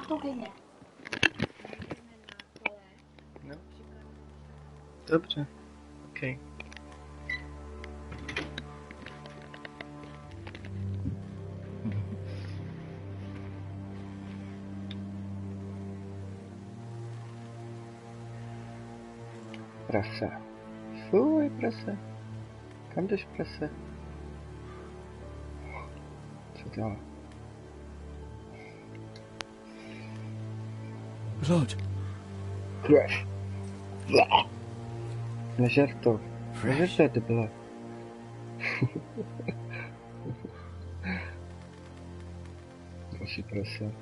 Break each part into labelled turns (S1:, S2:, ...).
S1: to klidně.
S2: No. Dobře. OK. Prase. Fuj, prase. Kam jdeš, prase? Co dělá?
S3: Blood.
S2: Krev. Nežer to. Nežer to, debile. Další prase.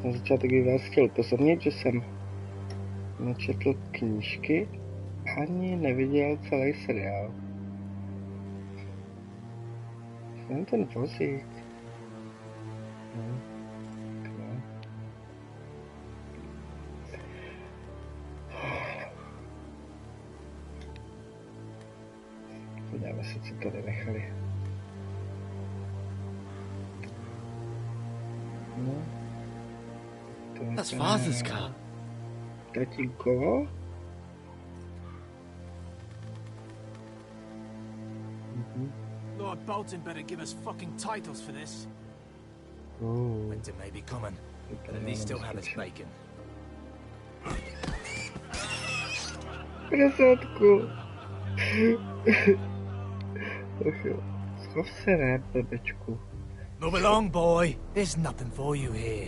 S2: Na začátek bych vás chtěl upozornit, že jsem nečetl knížky ani neviděl celý seriál. Jsem ten vozík. Podíváme se, co tady nechali. No.
S3: That's Father's car.
S2: Tatínko?
S4: Lord Bolton better give us fucking titles for this.
S3: Winter may be coming, but at least still have its bacon.
S2: Krasátku. Schov se, ne, blbečku.
S3: Move along, boy. There's nothing for you here.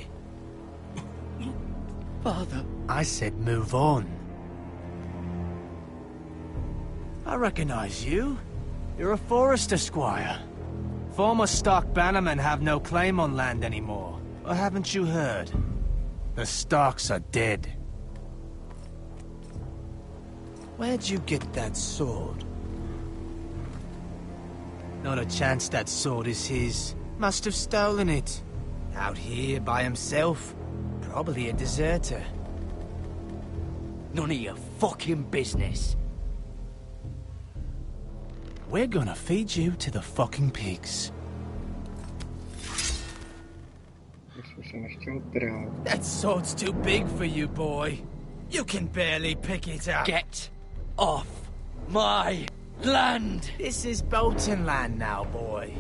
S4: Father.
S3: I said move on. I recognize you. You're a Forester squire. Former Stark bannermen have no claim on land anymore. Or haven't you heard? The Starks are dead. Where'd you get that sword? Not a chance that sword is his. Must have stolen it. Out here by himself. Probably a deserter.
S5: None of your fucking business.
S3: We're gonna feed you to the fucking pigs. That sword's too big for you, boy. You can barely pick it up.
S5: Get off my land!
S3: This is Bolton land now, boy.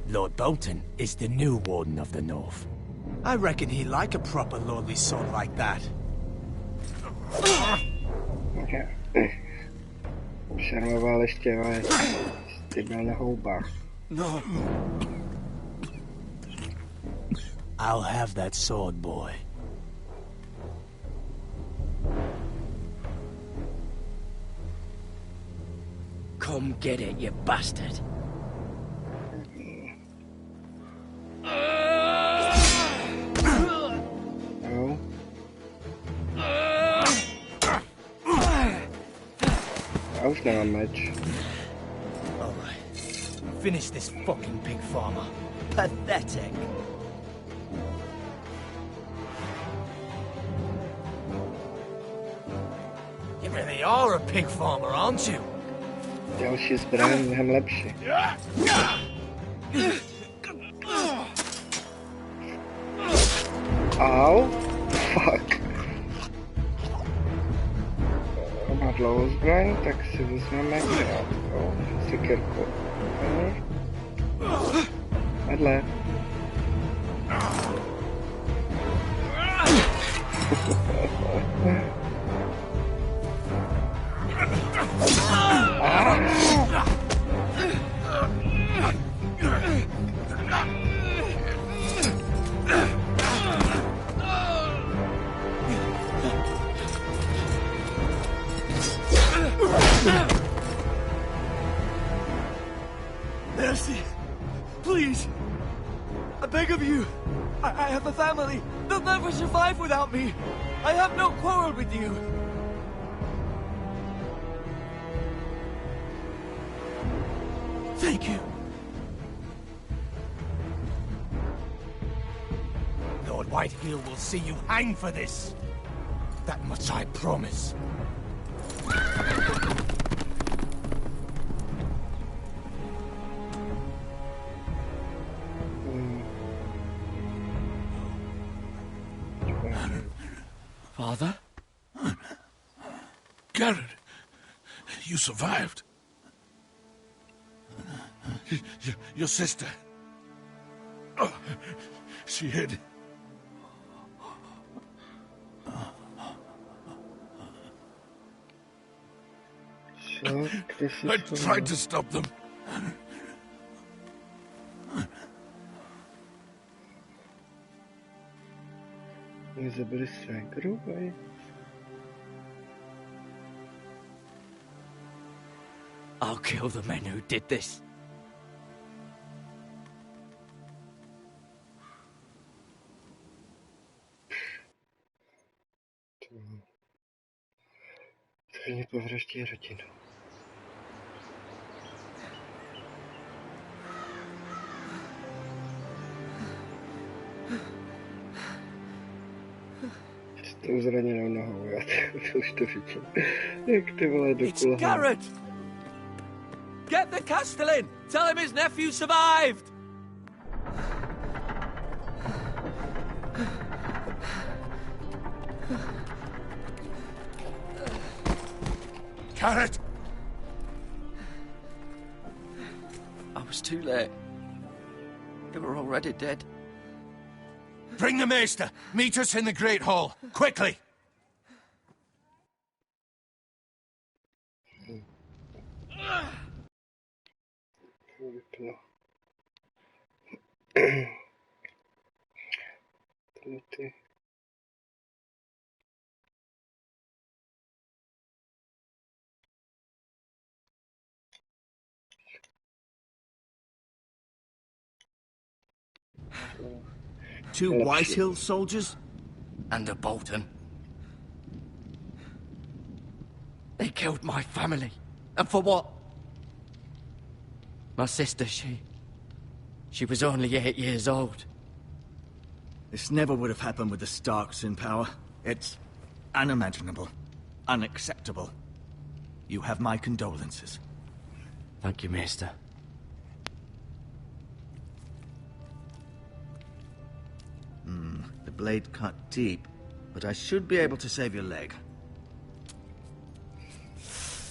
S3: Lord Bolton is the new Warden of the North. I reckon he'd like a proper lordly sword like that.
S2: Šarmoval ještě, ale ty byl na houbách.
S3: No. I'll have that sword, boy.
S5: Come get it, you bastard.
S2: No. Já už nemám meč.
S3: Alright. Finish this fucking pig farmer.
S5: Pathetic.
S3: You really are a pig farmer, aren't you?
S2: Další zbraň mnohem lepší. Au. Fuck. Má dlouhou zbraň, tak si vezmeme krátkou sekerku. Vedle.
S4: Mercy! Please! I beg of you! I have a family! They'll never survive without me! I have no quarrel with you! Thank you!
S3: Whitehill will see you hang for this. That much I promise.
S5: Father?
S1: Garrett, you survived. Your sister. Oh, she hid. I tried to stop them.
S2: Zabili ségru, vagy?
S5: I'll kill the men who did this.
S2: Stejně povraždí rodinu. S tou zraněnou nohou, já to už to vidím. Jak ty vole do
S4: It's
S2: kulha.
S4: Garrett! Get the Castellan! Tell him his nephew survived!
S1: Garrett!
S5: I was too late. They were already dead.
S3: Bring the maester. Meet us in the Great Hall. Quickly.
S2: Vypnu. Tohle ty.
S3: Two Whitehill soldiers?
S5: And a Bolton. They killed my family. And for what? My sister, she was only 8 years old.
S3: This never would have happened with the Starks in power. It's unimaginable. Unacceptable. You have my condolences.
S5: Thank you, Maester.
S3: The blade cut deep, but I should be able to save your leg.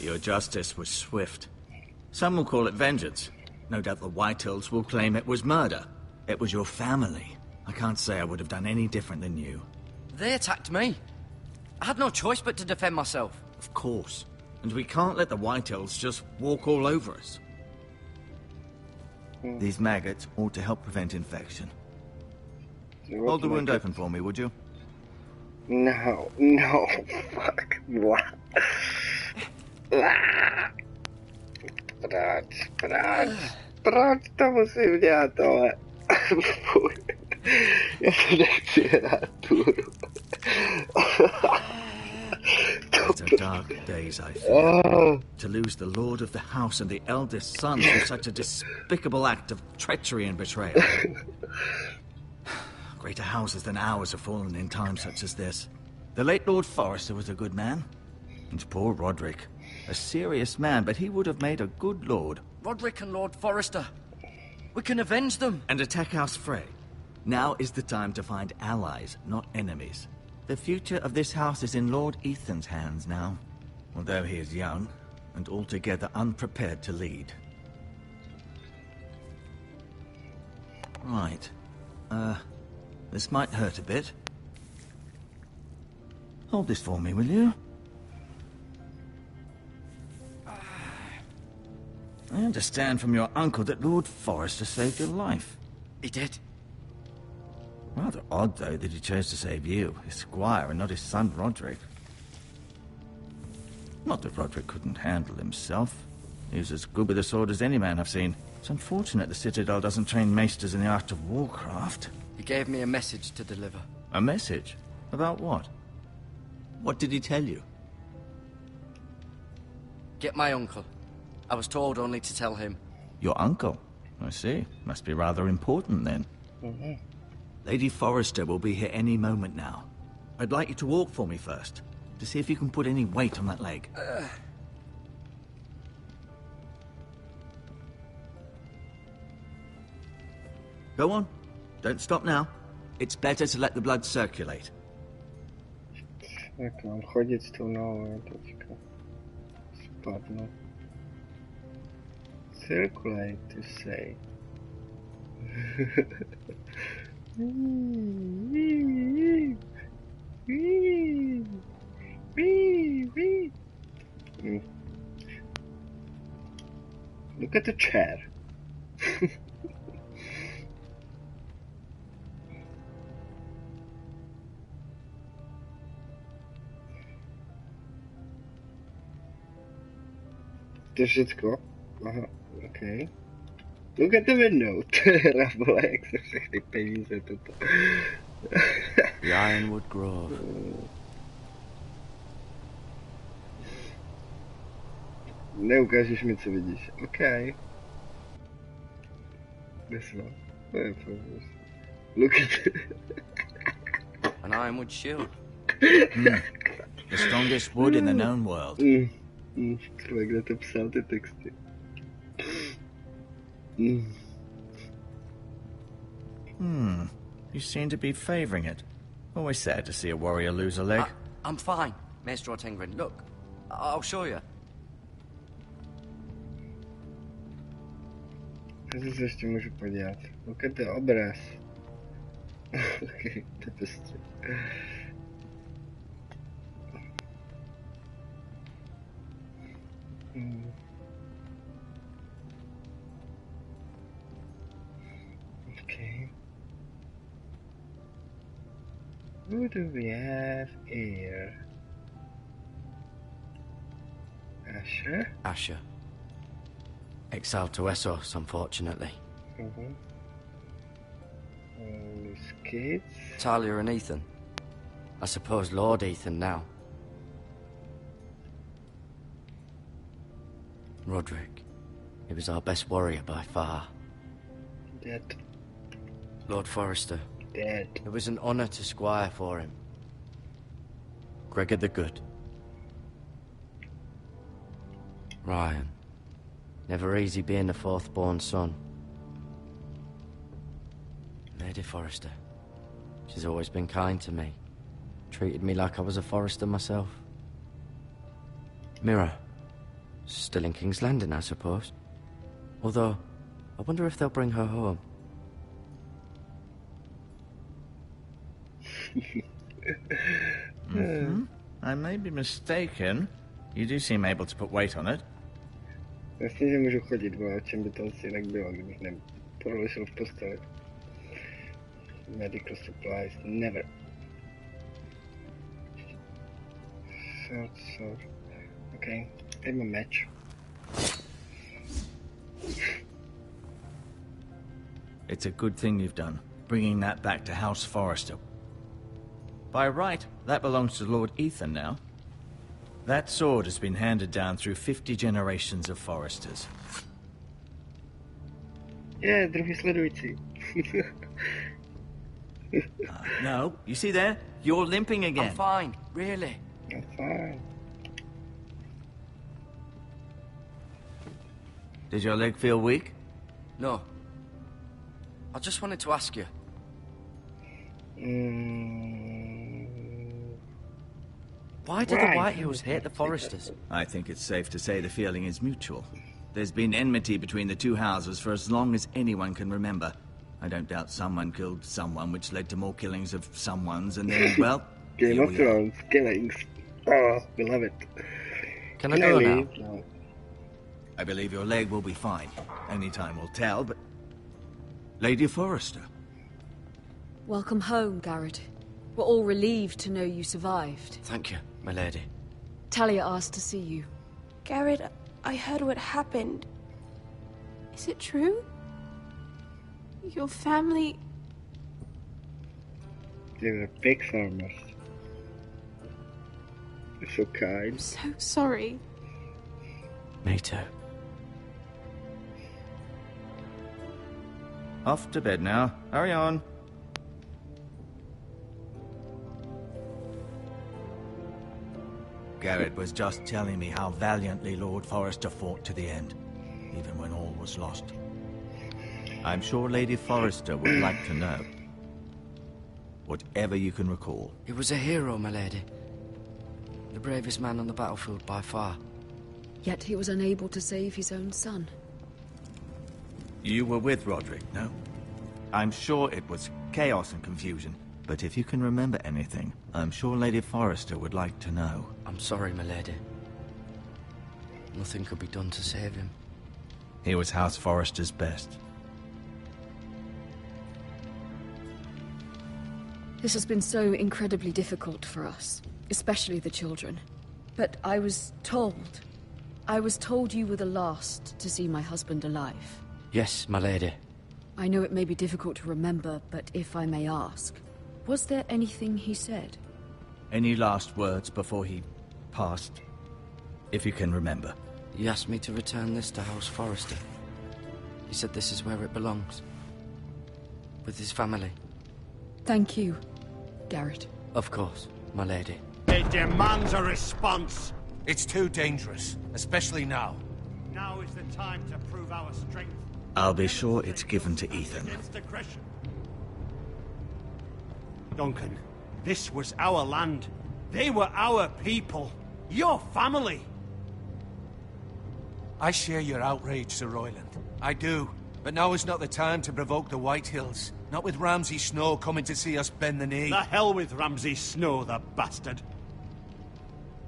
S3: Your justice was swift. Some will call it vengeance. No doubt the Whitehills will claim it was murder. It was your family. I can't say I would have done any different than you.
S5: They attacked me. I had no choice but to defend myself.
S3: Of course. And we can't let the Whitehills just walk all over us. These maggots ought to help prevent infection. Hold the wound open for me, would you?
S2: No, fuck. Proč to musím dělat tohle? Fuj. Já to nechci hrát tu hru.
S3: These are dark days, I fear. To lose the lord of the house and the eldest son through such a despicable act of treachery and betrayal. Greater houses than ours have fallen in times such as this. The late Lord Forrester was a good man. And poor Roderick. A serious man, but he would have made a good lord.
S5: Roderick and Lord Forrester. We can avenge them.
S3: And attack House Frey. Now is the time to find allies, not enemies. The future of this house is in Lord Ethan's hands now. Although he is young, and altogether unprepared to lead. Right. This might hurt a bit. Hold this for me, will you? I understand from your uncle that Lord Forrester saved your life.
S5: He did.
S3: Rather odd, though, that he chose to save you, his squire, and not his son Roderick. Not that Roderick couldn't handle himself. He was as good with a sword as any man I've seen. It's unfortunate the Citadel doesn't train maesters in the art of warcraft.
S5: He gave me a message to deliver.
S3: A message? About what? What did he tell you?
S5: Get my uncle. I was told only to tell him.
S3: Your uncle? I see. Must be rather important, then.
S6: Lady Forrester will be here any moment now. I'd like you to walk for me first, to see if you can put any weight on that leg. Go on. Don't stop now. It's better to let the blood circulate.
S2: Jak mám chodit s tou nohou, teďka spadnu. Circulate, to say. Look at the chair. To je všecko? Aha, okay. Look at the window. Rabole, jak se všechny peníze toto.
S5: The Ironwood Grove.
S2: Neukážeš mi, co vidíš. OK. This one. To je problém. Look at it.
S5: An Ironwood shield.
S6: The strongest wood in the known world.
S2: Člověk, kde to psal ty texty.
S6: You seem to be favoring it. Always sad to see a warrior lose a leg.
S5: I'm fine, Maestro Tengrin. Look, I'll show you.
S2: Já se ještě můžu podívat. Look at the obraz. Okay, to je pestře. Okay. Who do we have here? Asher?
S5: Asher. Exiled to Essos, unfortunately.
S2: These kids.
S5: Talia and Ethan. I suppose Lord Ethan now. Roderick. He was our best warrior by far.
S2: Dead.
S5: Lord Forrester.
S2: Dead.
S5: It was an honor to squire for him. Gregor the Good. Ryan. Never easy being the fourth-born son. Lady Forrester. She's always been kind to me. Treated me like I was a Forrester myself. Mira. Still in King's Landing, I suppose. Although, I wonder if they'll bring her home.
S6: I may be mistaken. You do seem able to put weight on it.
S2: Vlastně, že můžu chodit, bo o čem by to asi jinak bylo, kdybych neproležel v posteli. Medical supplies, never. Short sword. Okay, take my match.
S6: It's a good thing you've done, bringing that back to House Forrester. By right, that belongs to Lord Ethan now. That sword has been handed down through 50 generations of Forresters.
S2: Yeah, druhý sledující.
S6: No, you see there? You're limping again.
S5: I'm fine, really.
S2: I'm fine.
S6: Does your leg feel weak?
S5: No. I just wanted to ask you. Why did the Whitehills hate the Forresters?
S6: I think it's safe to say the feeling is mutual. There's been enmity between the two houses for as long as anyone can remember. I don't doubt someone killed someone, which led to more killings of someones, and then, well...
S2: Game of Thrones, killings. Oh, we love it.
S5: Can I go now?
S2: No.
S6: I believe your leg will be fine. Only time will tell, but... Lady Forrester.
S7: Welcome home, Garrett. We're all relieved to know you survived.
S5: Thank you, my lady.
S7: Talia asked to see you.
S8: Garrett, I heard what happened. Is it true? Your family...
S2: They were pig farmers. They're so kind.
S8: I'm so sorry.
S5: Me too.
S6: Off to bed now. Hurry on. Garrett was just telling me how valiantly Lord Forrester fought to the end, even when all was lost. I'm sure Lady Forrester would like to know. Whatever you can recall.
S5: He was a hero, my lady. The bravest man on the battlefield by far.
S7: Yet he was unable to save his own son.
S6: You were with Roderick, no? I'm sure it was chaos and confusion, but if you can remember anything, I'm sure Lady Forrester would like to know.
S5: I'm sorry, my lady. Nothing could be done to save him.
S6: He was House Forrester's best.
S7: This has been so incredibly difficult for us, especially the children. But I was told you were the last to see my husband alive.
S5: Yes, my lady.
S7: I know it may be difficult to remember, but if I may ask, was there anything he said?
S6: Any last words before he passed? If you can remember.
S5: He asked me to return this to House Forrester. He said this is where it belongs. With his family.
S7: Thank you, Garrett.
S5: Of course, my lady.
S9: It demands a response.
S1: It's too dangerous, especially now.
S9: Now is the time to prove our strength.
S6: I'll be sure it's given to Ethan.
S9: Against aggression. Duncan, this was our land. They were our people. Your family.
S1: I share your outrage, Sir Royland. I do. But now is not the time to provoke the White Hills. Not with Ramsay Snow coming to see us bend the knee.
S9: The hell with Ramsay Snow, the bastard.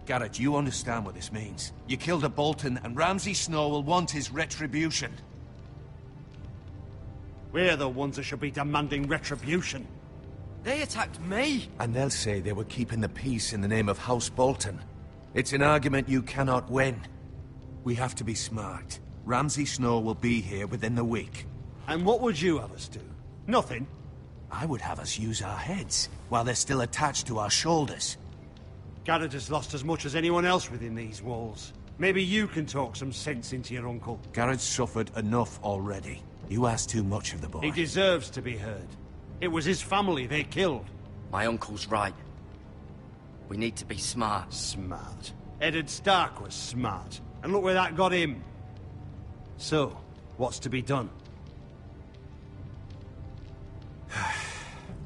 S1: Garrett, you understand what this means. You killed a Bolton, and Ramsay Snow will want his retribution.
S9: We're the ones that should be demanding retribution.
S5: They attacked me!
S1: And they'll say they were keeping the peace in the name of House Bolton. It's an argument you cannot win. We have to be smart. Ramsay Snow will be here within the week.
S9: And what would you have us do? Nothing?
S1: I would have us use our heads, while they're still attached to our shoulders.
S9: Garrett has lost as much as anyone else within these walls. Maybe you can talk some sense into your uncle.
S1: Garrett's suffered enough already. You ask too much of the boy.
S9: He deserves to be heard. It was his family they killed.
S5: My uncle's right. We need to be smart.
S9: Smart. Eddard Stark was smart. And look where that got him. So, what's to be done?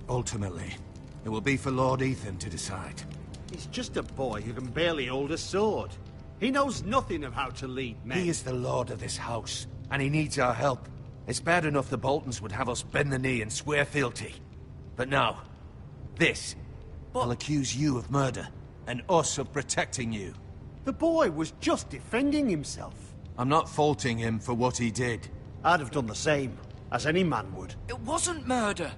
S1: Ultimately, it will be for Lord Ethan to decide.
S9: He's just a boy who can barely hold a sword. He knows nothing of how to lead men.
S1: He is the lord of this house, and he needs our help. It's bad enough the Boltons would have us bend the knee and swear fealty. But now, this will accuse you of murder, and us of protecting you.
S9: The boy was just defending himself.
S1: I'm not faulting him for what he did.
S9: I'd have done the same, as any man would.
S5: It wasn't murder.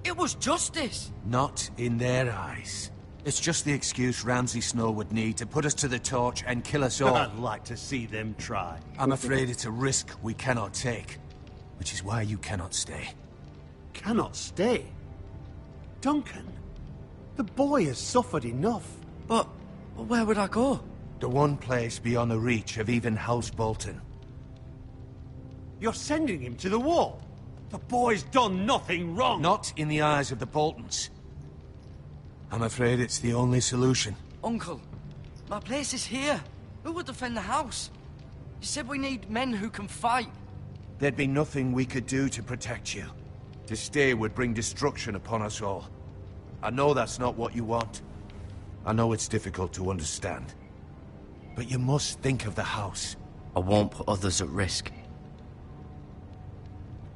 S5: It was justice.
S1: Not in their eyes. It's just the excuse Ramsay Snow would need to put us to the torch and kill us all.
S9: I'd like to see them try.
S1: I'm afraid it's a risk we cannot take, which is why you cannot stay.
S9: Cannot stay? Duncan, the boy has suffered enough.
S5: But where would I go?
S1: The one place beyond the reach of even House Bolton.
S9: You're sending him to the wall? The boy's done nothing wrong!
S1: Not in the eyes of the Boltons. I'm afraid it's the only solution.
S5: Uncle, my place is here. Who would defend the house? You said we need men who can fight.
S1: There'd be nothing we could do to protect you. To stay would bring destruction upon us all. I know that's not what you want. I know it's difficult to understand. But you must think of the house.
S5: I won't put others at risk.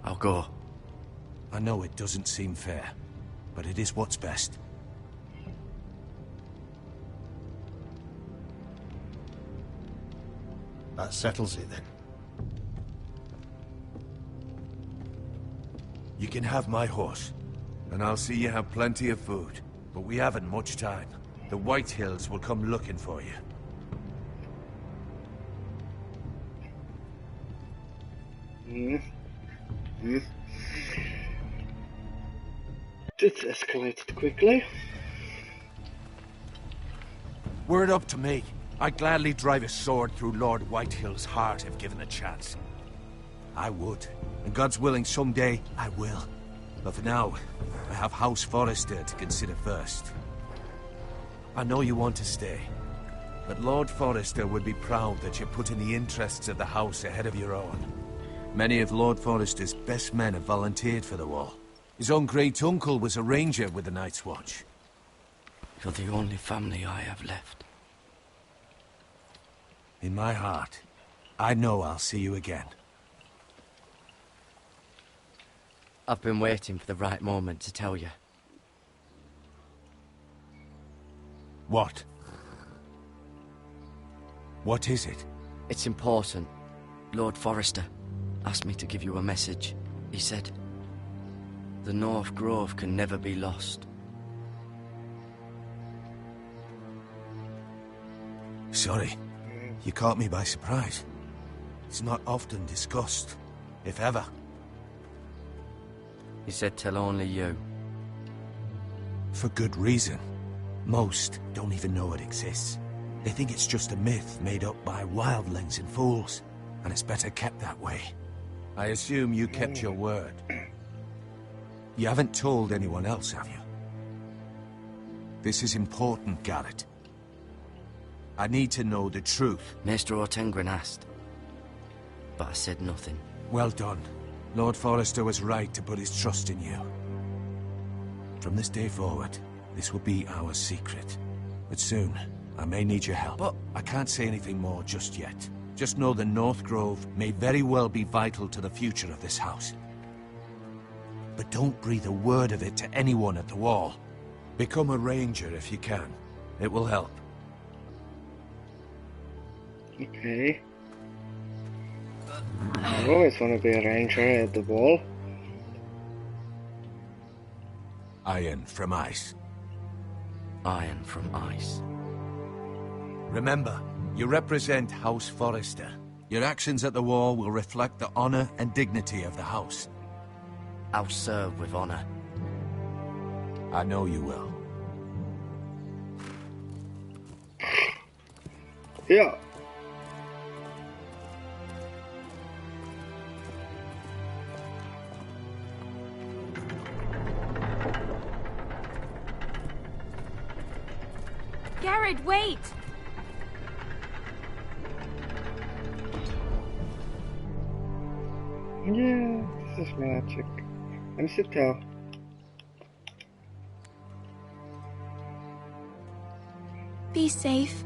S5: I'll go.
S1: I know it doesn't seem fair, but it is what's best.
S9: That settles it, then.
S1: You can have my horse, and I'll see you have plenty of food. But we haven't much time. The White Hills will come looking for you.
S2: This escalated quickly.
S1: Were it up to me, I'd gladly drive a sword through Lord Whitehill's heart if given a chance. I would, and God's willing someday I will. But for now, I have House Forrester to consider first. I know you want to stay, but Lord Forrester would be proud that you're putting the interests of the house ahead of your own. Many of Lord Forrester's best men have volunteered for the wall. His own great-uncle was a ranger with the Night's Watch.
S5: You're the only family I have left.
S1: In my heart, I know I'll see you again.
S5: I've been waiting for the right moment to tell you.
S1: What? What is it?
S5: It's important. Lord Forrester asked me to give you a message. He said, the North Grove can never be lost.
S1: Sorry, you caught me by surprise. It's not often discussed, if ever.
S5: He said tell only you.
S1: For good reason. Most don't even know it exists. They think it's just a myth made up by wildlings and fools, and it's better kept that way. I assume you kept your word. You haven't told anyone else, have you? This is important, Garrett. I need to know the truth.
S5: Maester Ortengren asked, but I said nothing.
S1: Well done. Lord Forrester was right to put his trust in you. From this day forward, this will be our secret. But soon, I may need your help. But I can't say anything more just yet. Just know the North Grove may very well be vital to the future of this house. But don't breathe a word of it to anyone at the wall. Become a ranger if you can. It will help.
S2: Okay. I always want to be a ranger at the wall.
S1: Iron from ice.
S5: Iron from ice.
S1: Remember, you represent House Forrester. Your actions at the wall will reflect the honor and dignity of the house.
S5: I'll serve with honor.
S1: I know you will.
S2: Yeah.
S8: Garrett, wait!
S2: Yeah, this is magic. I'm sit down.
S8: Be safe.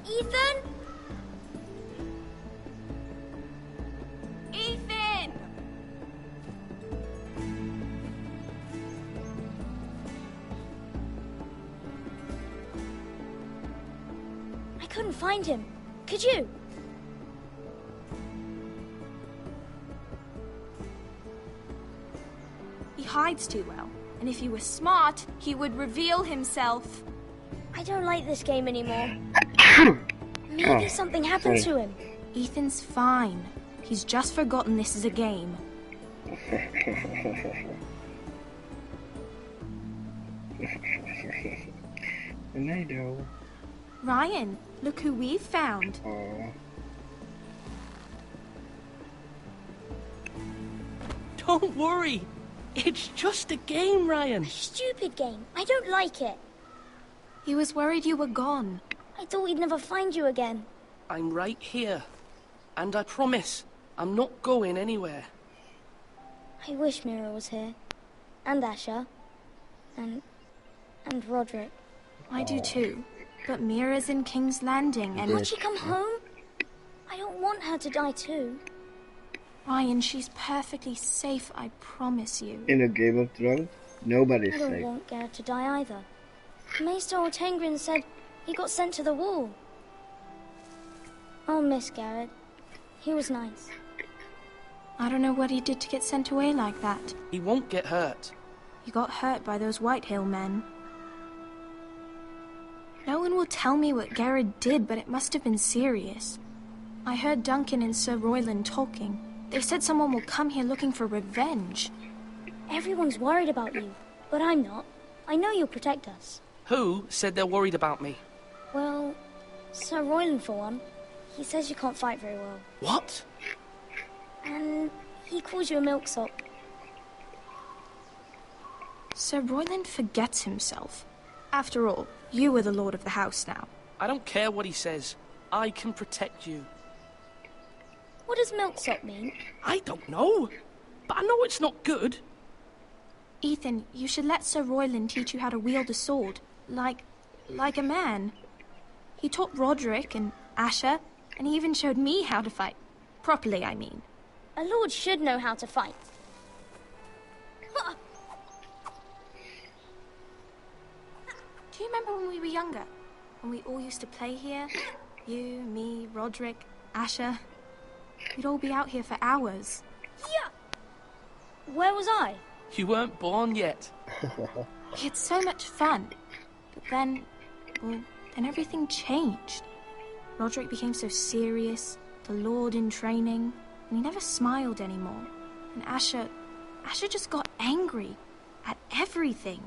S10: Ethan? Ethan! I couldn't find him. Could you?
S8: He hides too well, and if he was smart, he would reveal himself.
S10: I don't like this game anymore. Maybe something happened to him.
S8: Ethan's fine. He's just forgotten this is a game.
S2: And I know.
S8: Ryan, look who we've found.
S2: Aww.
S11: Don't worry. It's just a game, Ryan.
S10: A stupid game. I don't like it.
S8: He was worried you were gone.
S10: I thought we'd never find you again.
S11: I'm right here. And I promise, I'm not going anywhere.
S10: I wish Mira was here. And Asher. And Roderick.
S8: I do too. But Mira's in King's Landing and...
S10: Would she come home? I don't want her to die too.
S8: Ryan, she's perfectly safe, I promise you.
S2: In a Game of Thrones, nobody's
S10: I don't
S2: safe.
S10: want Garrett to die either. Maester Ortengren said he got sent to the wall. I'll miss Garrett. He was nice.
S8: I don't know what he did to get sent away like that.
S11: He won't get hurt.
S8: He got hurt by those Whitehill men. No one will tell me what Garrett did, but it must have been serious. I heard Duncan and Sir Royland talking. They said someone will come here looking for revenge.
S10: Everyone's worried about you, but I'm not. I know you'll protect us.
S11: Who said they're worried about me?
S10: Well, Sir Royland for one. He says you can't fight very well.
S11: What?
S10: And he calls you a milksop.
S8: Sir Royland forgets himself. After all, you are the lord of the house now.
S11: I don't care what he says. I can protect you.
S10: What does milksop mean?
S11: I don't know, but I know it's not good.
S8: Ethan, you should let Sir Royland teach you how to wield a sword. Like a man. He taught Roderick and Asher, and he even showed me how to fight. Properly, I mean.
S10: A lord should know how to fight.
S8: Do you remember when we were younger? When we all used to play here? You, me, Roderick, Asher. We'd all be out here for hours.
S10: Yeah! Where was I?
S11: You weren't born yet.
S8: We had so much fun. But then, well, then everything changed. Roderick became so serious, the lord in training, and he never smiled anymore. And Asher just got angry at everything.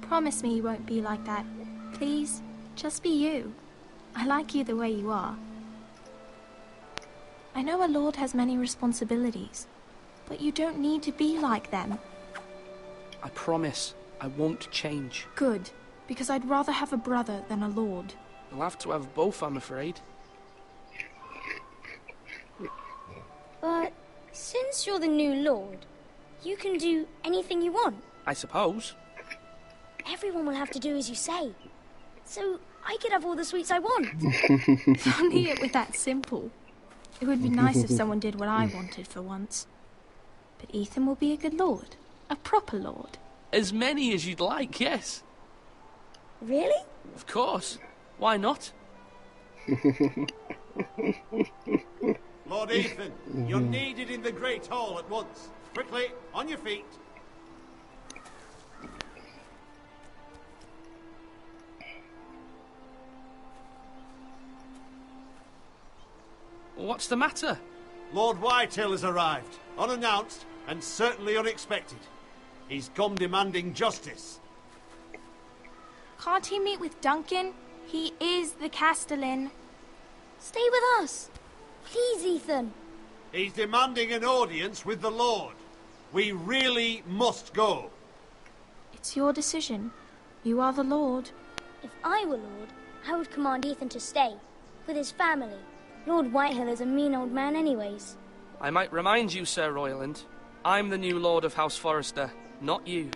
S8: Promise me you won't be like that. Please, just be you. I like you the way you are. I know a lord has many responsibilities, but you don't need to be like them.
S11: I promise I won't change.
S8: Good, because I'd rather have a brother than a lord.
S11: You'll have to have both, I'm afraid.
S10: But since you're the new lord, you can do anything you want.
S11: I suppose.
S10: Everyone will have to do as you say. So I could have all the sweets I want.
S8: If only it were that simple. It would be nice if someone did what I wanted for once. But Ethan will be a good lord. A proper lord.
S11: As many as you'd like, yes.
S10: Really?
S11: Of course. Why not?
S9: Lord Ethan, you're needed in the Great Hall at once. Quickly, on your feet.
S11: What's the matter?
S9: Lord Whitehill has arrived, unannounced and certainly unexpected. He's come demanding justice.
S8: Can't he meet with Duncan? He is the Castellan.
S10: Stay with us. Please, Ethan.
S9: He's demanding an audience with the Lord. We really must go.
S8: It's your decision. You are the lord.
S10: If I were lord, I would command Ethan to stay, with his family. Lord Whitehill is a mean old man anyways.
S11: I might remind you, Sir Royland, I'm the new Lord of House Forrester, not you.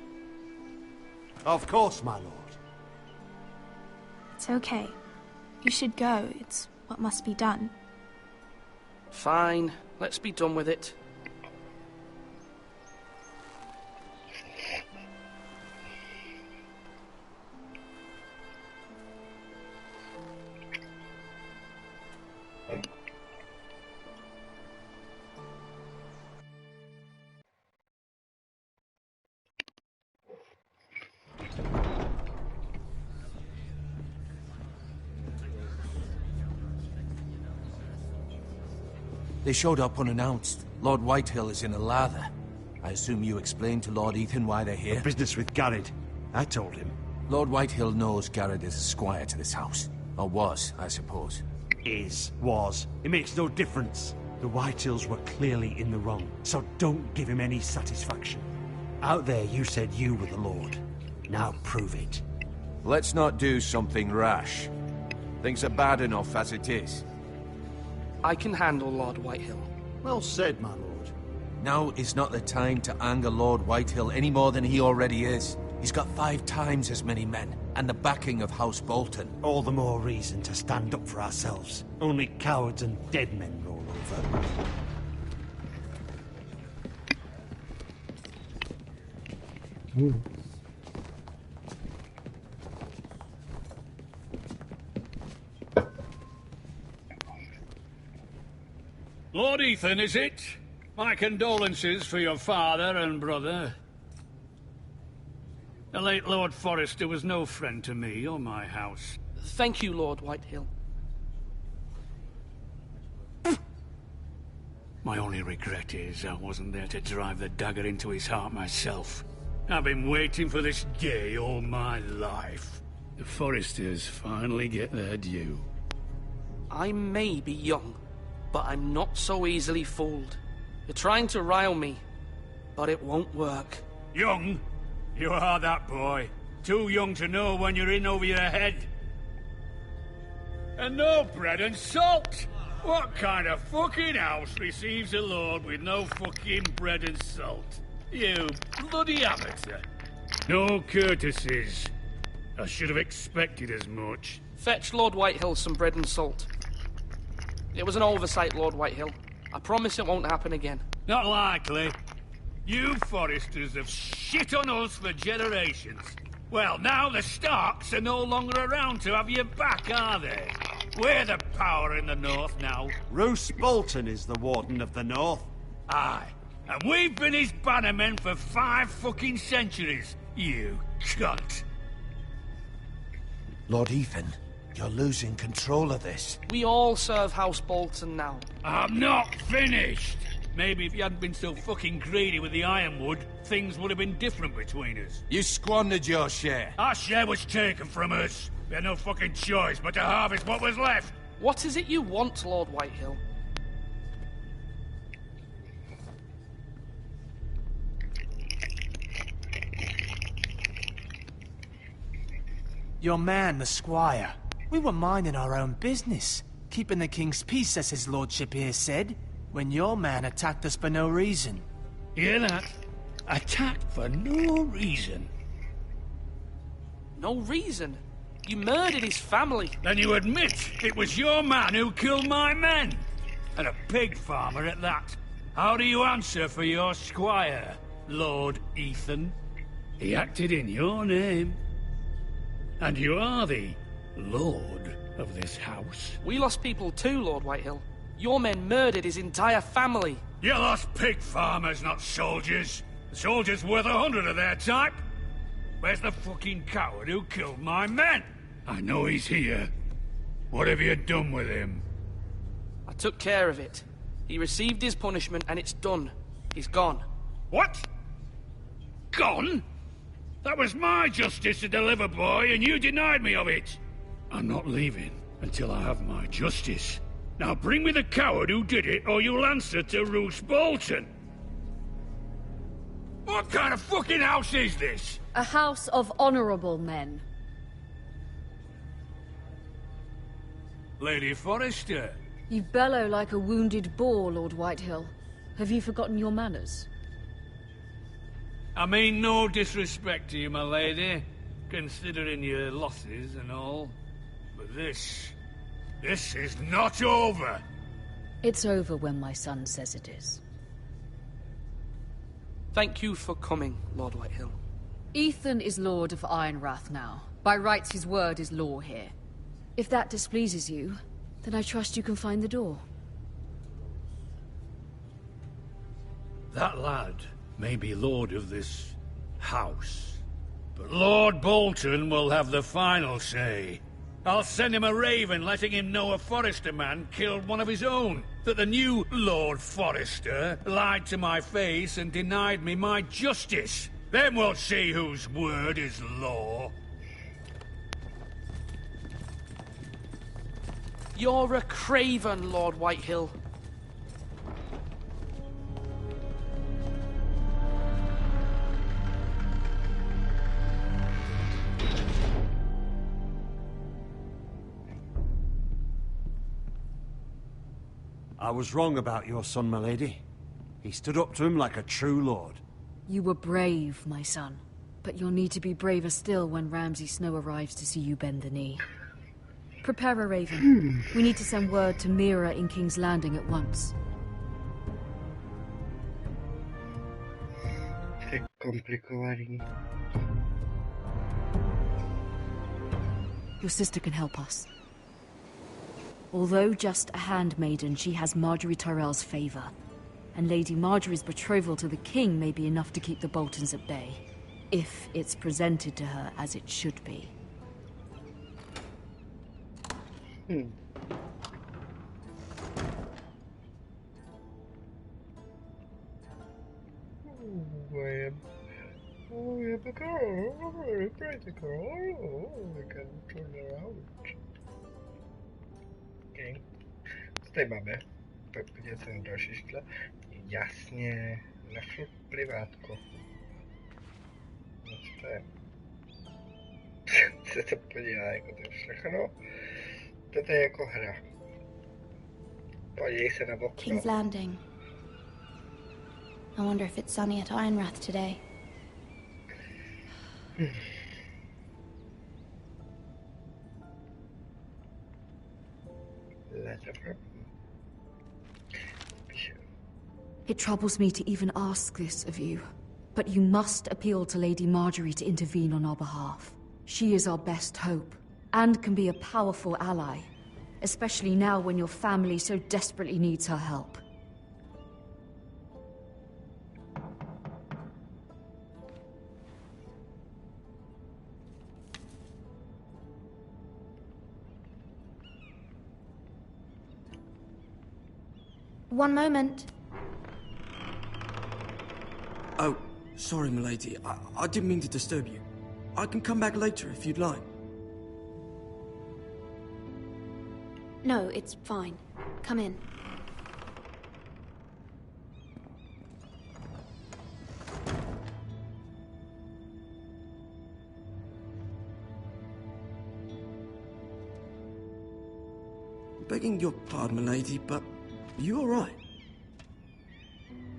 S9: Of course, my lord.
S8: It's okay. You should go. It's what must be done.
S11: Fine. Let's be done with it.
S1: They showed up unannounced. Lord Whitehill is in a lather. I assume you explained to Lord Ethan why they're here?
S9: Business with Garrett. I told him.
S1: Lord Whitehill knows Garrett is a squire to this house. Or was, I suppose.
S9: Was. It makes no difference. The Whitehills were clearly in the wrong, so don't give him any satisfaction. Out there you said you were the Lord. Now prove it.
S1: Let's not do something rash. Things are bad enough as it is.
S11: I can handle Lord Whitehill.
S9: Well said, my lord.
S1: Now is not the time to anger Lord Whitehill any more than he already is. He's got 5 times as many men, and the backing of House Bolton.
S9: All the more reason to stand up for ourselves. Only cowards and dead men roll over.
S12: Lord Ethan, is it? My condolences for your father and brother. The late Lord Forrester was no friend to me or my house.
S11: Thank you, Lord Whitehill.
S12: My only regret is I wasn't there to drive the dagger into his heart myself. I've been waiting for this day all my life. The Forresters finally get their due.
S11: I may be young, but I'm not so easily fooled. You're trying to rile me, but it won't work.
S12: Young? You are that boy. Too young to know when you're in over your head. And no bread and salt! What kind of fucking house receives a lord with no fucking bread and salt? You bloody amateur. No courtesies. I should have expected as much.
S11: Fetch Lord Whitehill some bread and salt. It was an oversight, Lord Whitehill. I promise it won't happen again.
S12: Not likely. You Forresters have shit on us for generations. Well, now the Starks are no longer around to have your back, are they? We're the power in the north now.
S9: Roose Bolton is the Warden of the North.
S12: Aye. And we've been his bannermen for 5 fucking centuries, you cunt.
S1: Lord Ethan, you're losing control of this.
S11: We all serve House Bolton now.
S12: I'm not finished. Maybe if you hadn't been so fucking greedy with the ironwood, things would have been different between us.
S1: You squandered your share.
S12: Our share was taken from us. We had no fucking choice but to harvest what was left.
S11: What is it you want, Lord Whitehill?
S3: Your man, the squire. We were minding our own business, keeping the king's peace, as his lordship here said, when your man attacked us for no reason.
S12: Hear that? Attacked for no reason.
S11: No reason? You murdered his family.
S12: Then you admit it was your man who killed my men. And a pig farmer at that. How do you answer for your squire, Lord Ethan? He acted in your name. And you are the lord of this house.
S11: We lost people too, Lord Whitehill. Your men murdered his entire family.
S12: You lost pig farmers, not soldiers. The soldiers worth 100 of their type. Where's the fucking coward who killed my men? I know he's here. What have you done with him?
S11: I took care of it. He received his punishment and it's done. He's gone.
S12: What? Gone? That was my justice to deliver, boy, and you denied me of it. I'm not leaving until I have my justice. Now bring me the coward who did it, or you'll answer to Roose Bolton. What kind of fucking house is this?
S7: A house of honorable men.
S12: Lady Forrester.
S7: You bellow like a wounded boar, Lord Whitehill. Have you forgotten your manners?
S12: I mean no disrespect to you, my lady, considering your losses and all. But this is not over.
S7: It's over when my son says it is.
S11: Thank you for coming, Lord Whitehill.
S7: Ethan is Lord of Ironrath now. By rights, his word is law here. If that displeases you, then I trust you can find the door.
S12: That lad may be lord of this house, but Lord Bolton will have the final say. I'll send him a raven letting him know a Forrester man killed one of his own, that the new Lord Forrester lied to my face and denied me my justice. Then we'll see whose word is law.
S11: You're a craven, Lord Whitehill.
S9: I was wrong about your son, my lady. He stood up to him like a true lord.
S7: You were brave, my son. But you'll need to be braver still when Ramsay Snow arrives to see you bend the knee. Prepare a raven. We need to send word to Mira in King's Landing at once.
S2: Tak komplikovaný.
S7: Your sister can help us. Although just a handmaiden, she has Marjorie Tyrell's favor. And Lady Marjorie's betrothal to the king may be enough to keep the Boltons at bay. If it's presented to her as it should be.
S2: the car. Try the car. We can turn around. Okay. Co tady máme? Podívejte se na další škle. Jasně, našlo privátko. No co to je? Se to podívá, jako to je všechno. Toto je jako hra. Podívej se na okno.
S8: King's Landing. I wonder if it's sunny at Ironrath today.
S7: It troubles me to even ask this of you, but you must appeal to Lady Marjorie to intervene on our behalf. She is our best hope, and can be a powerful ally, especially now when your family so desperately needs her help.
S8: One moment.
S5: Oh, sorry, milady. I didn't mean to disturb you. I can come back later if you'd like.
S8: No, it's fine. Come in.
S5: Begging your pardon, milady, but you all right?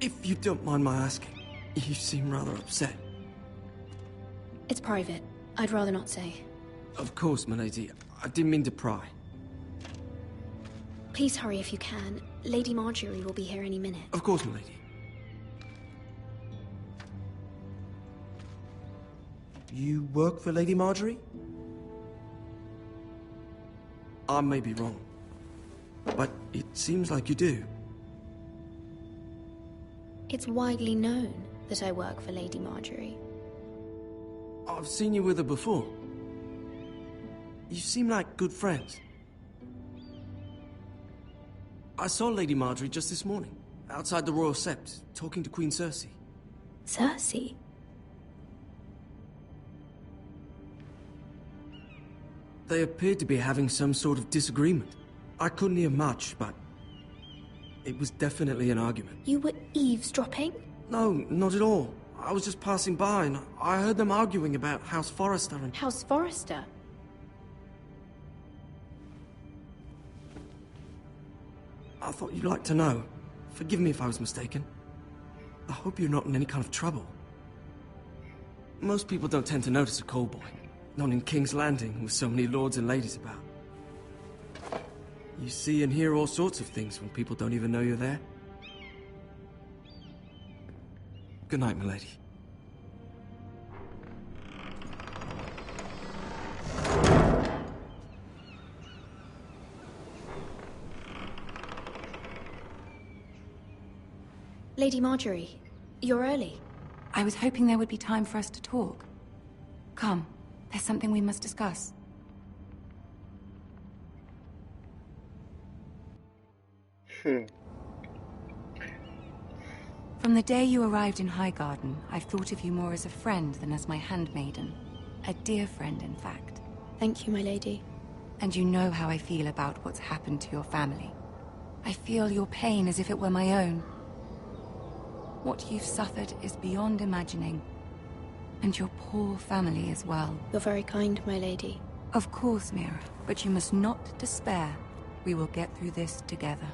S5: If you don't mind my asking, you seem rather upset.
S8: It's private. I'd rather not say.
S5: Of course, milady. I didn't mean to pry.
S8: Please hurry if you can. Lady Marjorie will be here any minute.
S5: Of course, milady. You work for Lady Marjorie? I may be wrong, but it seems like you do.
S8: It's widely known that I work for Lady Marjorie.
S5: I've seen you with her before. You seem like good friends. I saw Lady Marjorie just this morning, outside the Royal Sept, talking to Queen Cersei.
S8: Cersei?
S5: They appeared to be having some sort of disagreement. I couldn't hear much, but it was definitely an argument.
S8: You were eavesdropping?
S5: No, not at all. I was just passing by and I heard them arguing about House Forrester and...
S8: House Forrester?
S5: I thought you'd like to know. Forgive me if I was mistaken. I hope you're not in any kind of trouble. Most people don't tend to notice a call boy. Not in King's Landing with so many lords and ladies about. You see and hear all sorts of things when people don't even know you're there. Good night, milady.
S8: Lady Marjorie, you're early.
S13: I was hoping there would be time for us to talk. Come, there's something we must discuss. From the day you arrived in Highgarden, I've thought of you more as a friend than as my handmaiden. A dear friend, in fact.
S8: Thank you, my lady.
S13: And you know how I feel about what's happened to your family. I feel your pain as if it were my own. What you've suffered is beyond imagining. And your poor family as well.
S8: You're very kind, my lady.
S13: Of course, Mira, but you must not despair. We will get through this together.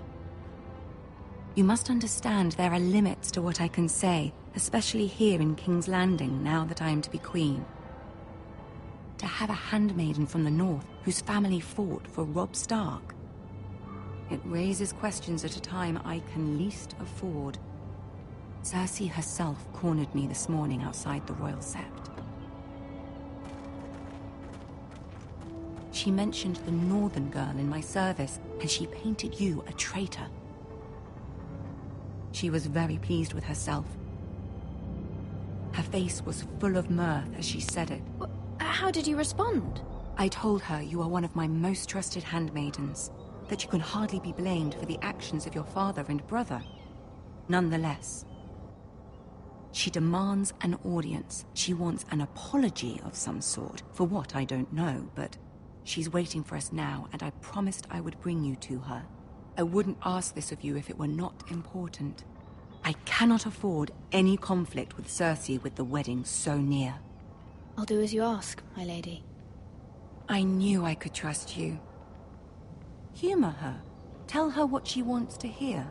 S13: You must understand there are limits to what I can say, especially here in King's Landing, now that I am to be queen. To have a handmaiden from the north whose family fought for Robb Stark. It raises questions at a time I can least afford. Cersei herself cornered me this morning outside the Royal Sept. She mentioned the northern girl in my service, and she painted you a traitor. She was very pleased with herself. Her face was full of mirth as she said it.
S8: How did you respond?
S13: I told her you are one of my most trusted handmaidens, that you can hardly be blamed for the actions of your father and brother. Nonetheless, She demands an audience. She wants an apology of some sort. For what, I don't know, but she's waiting for us now, and I promised I would bring you to her. I wouldn't ask this of you if it were not important. I cannot afford any conflict with Cersei with the wedding so near.
S8: I'll do as you ask, my lady.
S13: I knew I could trust you. Humor her. Tell her what she wants to hear.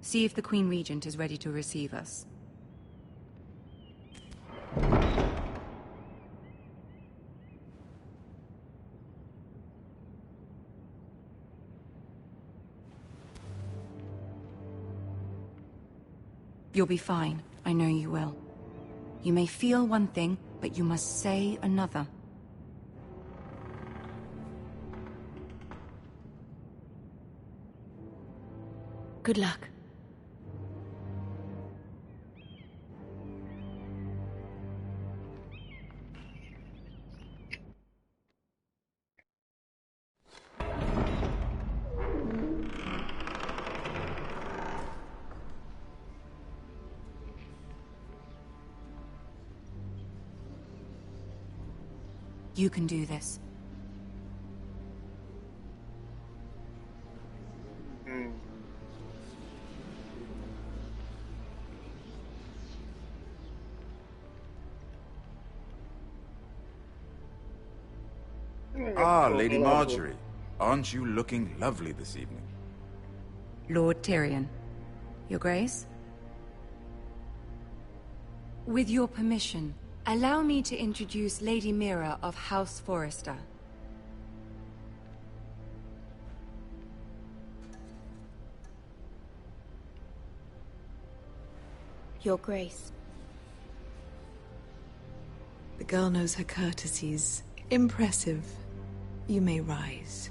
S13: See if the Queen Regent is ready to receive us. You'll be fine. I know you will. You may feel one thing, but you must say another.
S7: Good luck.
S13: You can do this.
S14: Ah, Lady Marjorie. Aren't you looking lovely this evening?
S13: Lord Tyrion. Your Grace? With your permission, allow me to introduce Lady Mira of House Forrester.
S8: Your Grace.
S15: The girl knows her courtesies. Impressive. You may rise.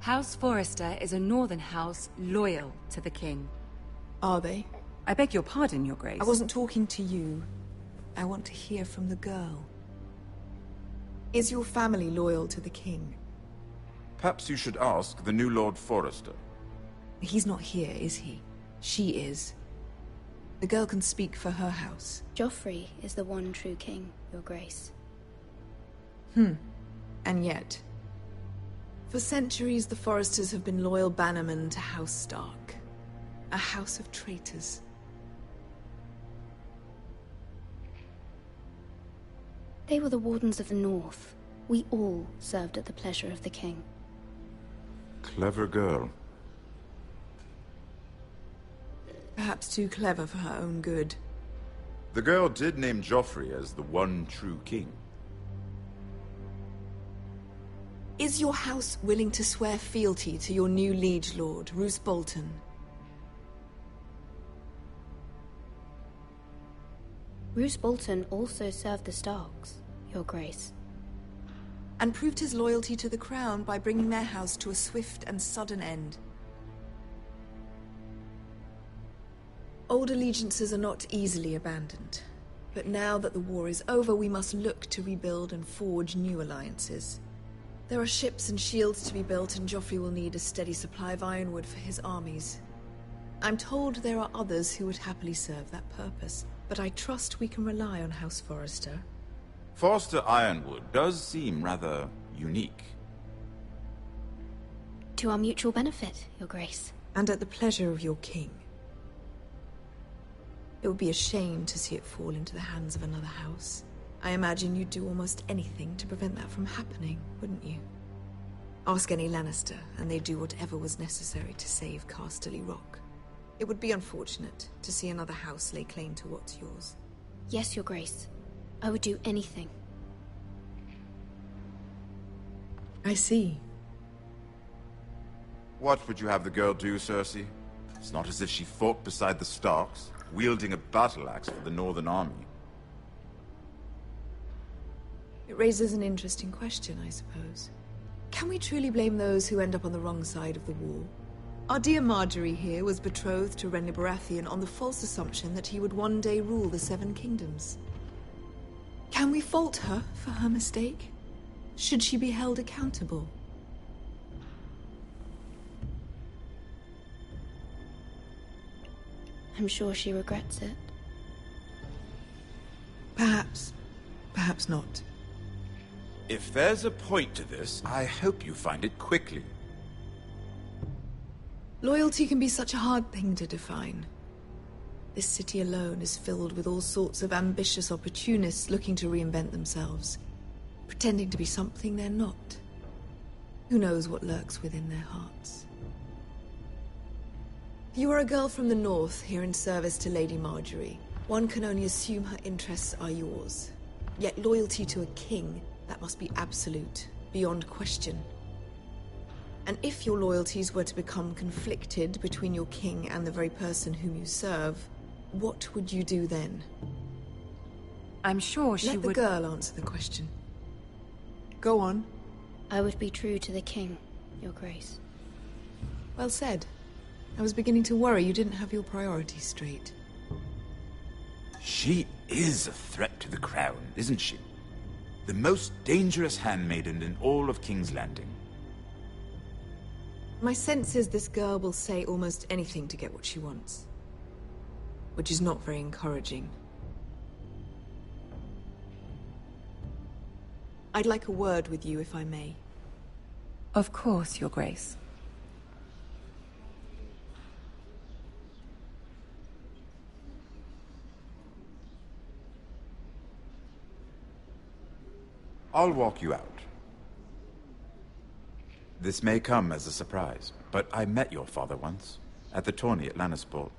S13: House Forrester is a northern house loyal to the king.
S15: Are they?
S13: I beg your pardon, Your Grace.
S15: I wasn't talking to you. I want to hear from the girl. Is your family loyal to the king?
S14: Perhaps you should ask the new Lord Forrester.
S15: He's not here, is he? She is. The girl can speak for her house.
S8: Joffrey is the one true king, Your Grace.
S15: And yet, for centuries the Forresters have been loyal bannermen to House Stark. A house of traitors.
S8: They were the Wardens of the North. We all served at the pleasure of the king.
S14: Clever girl.
S15: Perhaps too clever for her own good.
S14: The girl did name Joffrey as the one true king.
S15: Is your house willing to swear fealty to your new liege lord, Roose Bolton?
S8: Roose Bolton also served the Starks, Your Grace.
S15: And proved his loyalty to the crown by bringing their house to a swift and sudden end. Old allegiances are not easily abandoned. But now that the war is over, we must look to rebuild and forge new alliances. There are ships and shields to be built, and Joffrey will need a steady supply of ironwood for his armies. I'm told there are others who would happily serve that purpose, but I trust we can rely on House Forrester.
S14: Forrester Ironwood does seem rather unique.
S8: To our mutual benefit, Your Grace.
S15: And at the pleasure of your king. It would be a shame to see it fall into the hands of another house. I imagine you'd do almost anything to prevent that from happening, wouldn't you? Ask any Lannister, and they'd do whatever was necessary to save Casterly Rock. It would be unfortunate to see another house lay claim to what's yours.
S8: Yes, Your Grace. I would do anything.
S15: I see.
S14: What would you have the girl do, Cersei? It's not as if she fought beside the Starks, wielding a battle axe for the Northern Army.
S15: It raises an interesting question, I suppose. Can we truly blame those who end up on the wrong side of the war? Our dear Marjorie here was betrothed to Renly Baratheon on the false assumption that he would one day rule the Seven Kingdoms. Can we fault her for her mistake? Should she be held accountable?
S8: I'm sure she regrets it.
S15: Perhaps. Perhaps not.
S14: If there's a point to this, I hope you find it quickly.
S15: Loyalty can be such a hard thing to define. This city alone is filled with all sorts of ambitious opportunists looking to reinvent themselves, pretending to be something they're not. Who knows what lurks within their hearts? You are a girl from the north, here in service to Lady Marjorie. One can only assume her interests are yours. Yet loyalty to a king, that must be absolute, beyond question. And if your loyalties were to become conflicted between your king and the very person whom you serve, what would you do then?
S13: I'm sure she would...
S15: Let the girl answer the question. Go on.
S8: I would be true to the king, Your Grace.
S15: Well said. I was beginning to worry you didn't have your priorities straight.
S14: She is a threat to the crown, isn't she? The most dangerous handmaiden in all of King's Landing.
S15: My sense is this girl will say almost anything to get what she wants. Which is not very encouraging. I'd like a word with you, if I may.
S13: Of course, Your Grace.
S14: I'll walk you out. This may come as a surprise, but I met your father once, at the tourney at Lannisport.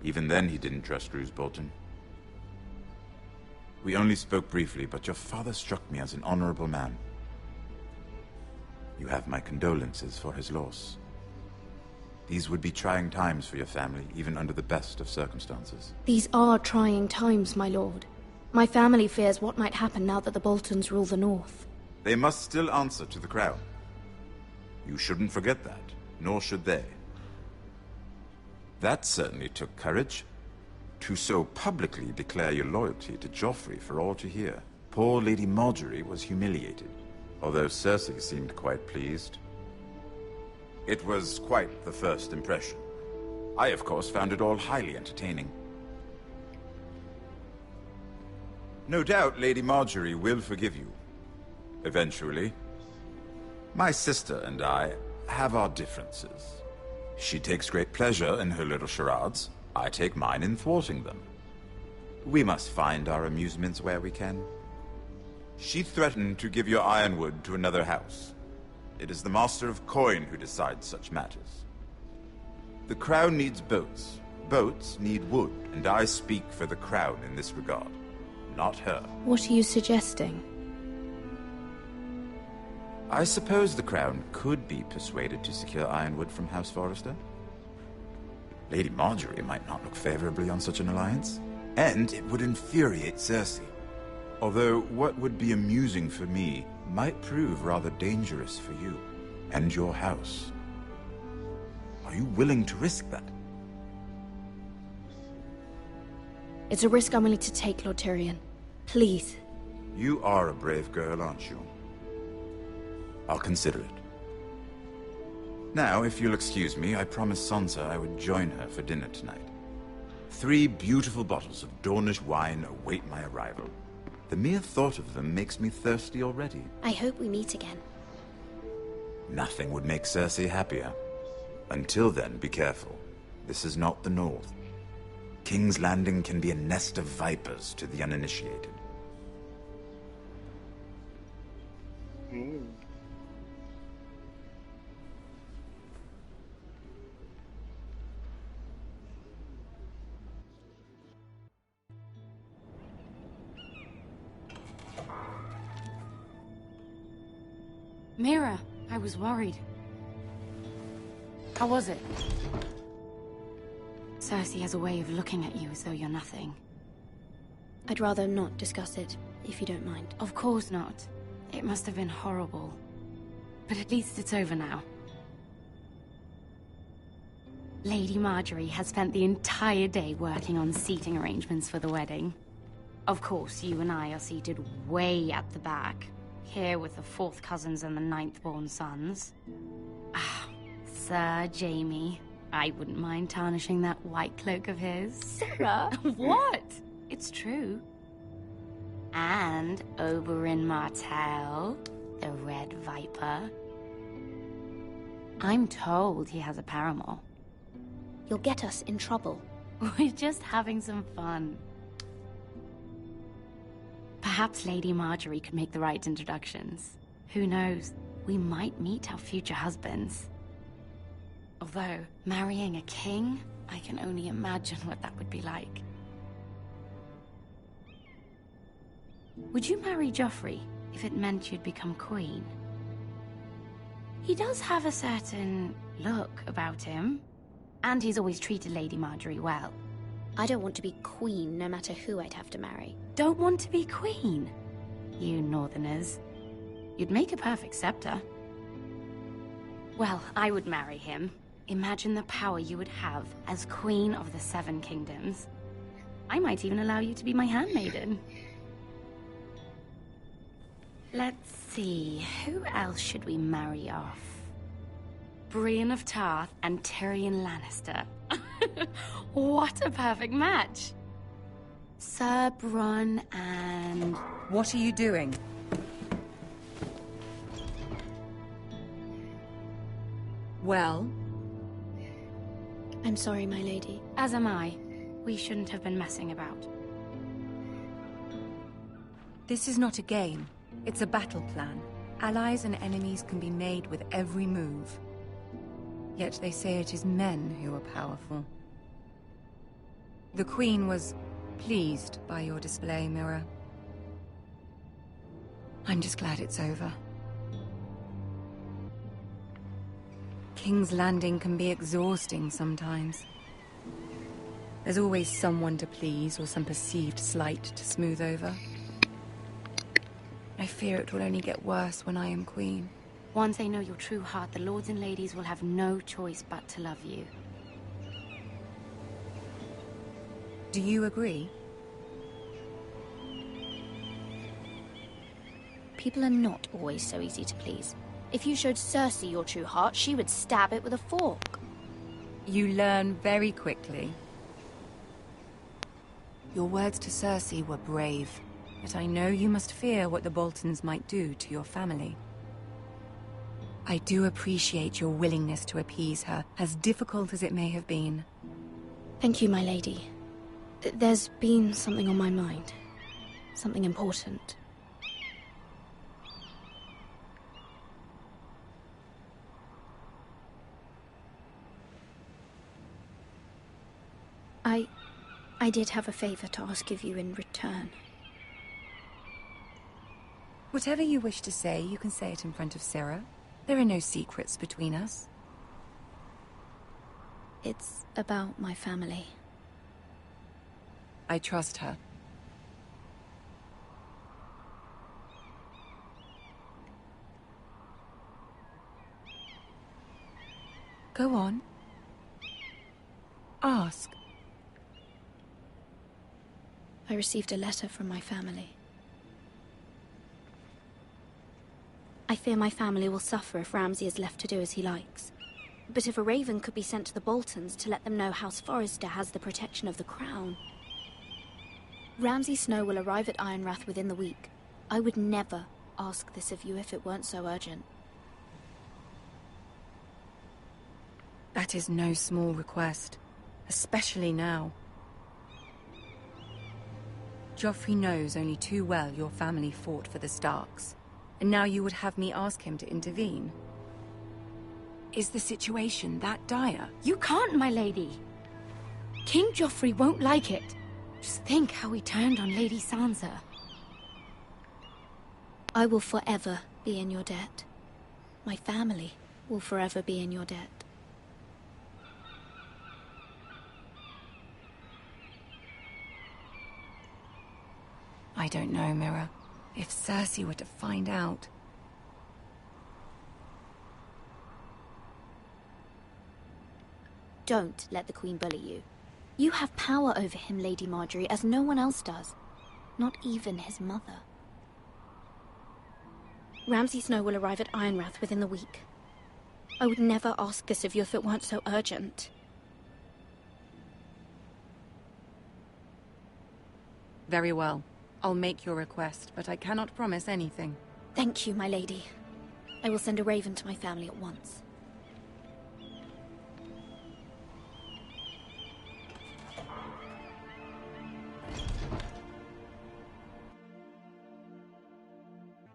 S14: Even then he didn't trust Roose Bolton. We only spoke briefly, but your father struck me as an honorable man. You have my condolences for his loss. These would be trying times for your family, even under the best of circumstances.
S8: These are trying times, my lord. My family fears what might happen now that the Boltons rule the North.
S14: They must still answer to the crown. You shouldn't forget that, nor should they. That certainly took courage. To so publicly declare your loyalty to Joffrey for all to hear. Poor Lady Marjorie was humiliated, although Cersei seemed quite pleased. It was quite the first impression. I, of course, found it all highly entertaining. No doubt Lady Marjorie will forgive you. Eventually. My sister and I have our differences. She takes great pleasure in her little charades. I take mine in thwarting them. We must find our amusements where we can. She threatened to give your ironwood to another house. It is the Master of Coin who decides such matters. The crown needs boats. Boats need wood, and I speak for the crown in this regard. Not her.
S8: What are you suggesting?
S14: I suppose the crown could be persuaded to secure ironwood from House Forrester. Lady Marjorie might not look favorably on such an alliance, and it would infuriate Cersei. Although what would be amusing for me might prove rather dangerous for you and your house. Are you willing to risk that?
S8: It's a risk I'm willing to take, Lord Tyrion. Please.
S14: You are a brave girl, aren't you? I'll consider it. Now, if you'll excuse me, I promised Sansa I would join her for dinner tonight. 3 beautiful bottles of Dornish wine await my arrival. The mere thought of them makes me thirsty already.
S8: I hope we meet again.
S14: Nothing would make Cersei happier. Until then, be careful. This is not the North. King's Landing can be a nest of vipers to the uninitiated.
S13: Mira, I was worried. How was it? Cersei has a way of looking at you as though you're nothing.
S8: I'd rather not discuss it, if you don't mind.
S13: Of course not. It must have been horrible. But at least it's over now. Lady Marjorie has spent the entire day working on seating arrangements for the wedding. Of course, you and I are seated way at the back. Here with the 4th cousins and the 9th-born sons. Ah, Sir Jaime. I wouldn't mind tarnishing that white cloak of his.
S8: Sarah!
S13: What? It's true. And Oberyn Martell, the Red Viper. I'm told he has a paramour.
S8: You'll get us in trouble.
S13: We're just having some fun. Perhaps Lady Marjorie could make the right introductions. Who knows? We might meet our future husbands. Although, marrying a king, I can only imagine what that would be like. Would you marry Joffrey if it meant you'd become queen? He does have a certain look about him, and he's always treated Lady Marjorie well.
S8: I don't want to be queen, no matter who I'd have to marry.
S13: Don't want to be queen? You northerners. You'd make a perfect scepter. Well, I would marry him. Imagine the power you would have as Queen of the Seven Kingdoms. I might even allow you to be my handmaiden. Let's see, who else should we marry off? Brienne of Tarth and Tyrion Lannister. What a perfect match! Sir Bronn and...
S16: What are you doing? Well?
S8: I'm sorry, my lady.
S13: As am I. We shouldn't have been messing about.
S16: This is not a game. It's a battle plan. Allies and enemies can be made with every move. Yet they say it is men who are powerful. The Queen was pleased by your display, Mira. I'm just glad it's over. King's Landing can be exhausting sometimes. There's always someone to please or some perceived slight to smooth over. I fear it will only get worse when I am queen.
S13: Once they know your true heart, the lords and ladies will have no choice but to love you.
S16: Do you agree?
S8: People are not always so easy to please. If you showed Cersei your true heart, she would stab it with a fork.
S16: You learn very quickly. Your words to Cersei were brave, but I know you must fear what the Boltons might do to your family. I do appreciate your willingness to appease her, as difficult as it may have been.
S8: Thank you, my lady. There's been something on my mind. Something important. I did have a favor to ask of you in return.
S16: Whatever you wish to say, you can say it in front of Sarah. There are no secrets between us.
S8: It's about my family.
S16: I trust her. Go on. Ask.
S8: I received a letter from my family. I fear my family will suffer if Ramsay is left to do as he likes. But if a raven could be sent to the Boltons to let them know House Forrester has the protection of the crown. Ramsay Snow will arrive at Ironrath within the week. I would never ask this of you if it weren't so urgent.
S16: That is no small request, especially now. Joffrey knows only too well your family fought for the Starks, and now you would have me ask him to intervene. Is the situation that dire?
S13: You can't, my lady. King Joffrey won't like it. Just think how he turned on Lady Sansa.
S8: I will forever be in your debt. My family will forever be in your debt.
S16: I don't know, Mira. If Cersei were to find out...
S8: Don't let the Queen bully you. You have power over him, Lady Marjorie, as no one else does. Not even his mother. Ramsay Snow will arrive at Ironrath within the week. I would never ask this of you if it weren't so urgent.
S13: Very well. I'll make your request, but I cannot promise anything.
S8: Thank you, my lady. I will send a raven to my family at once.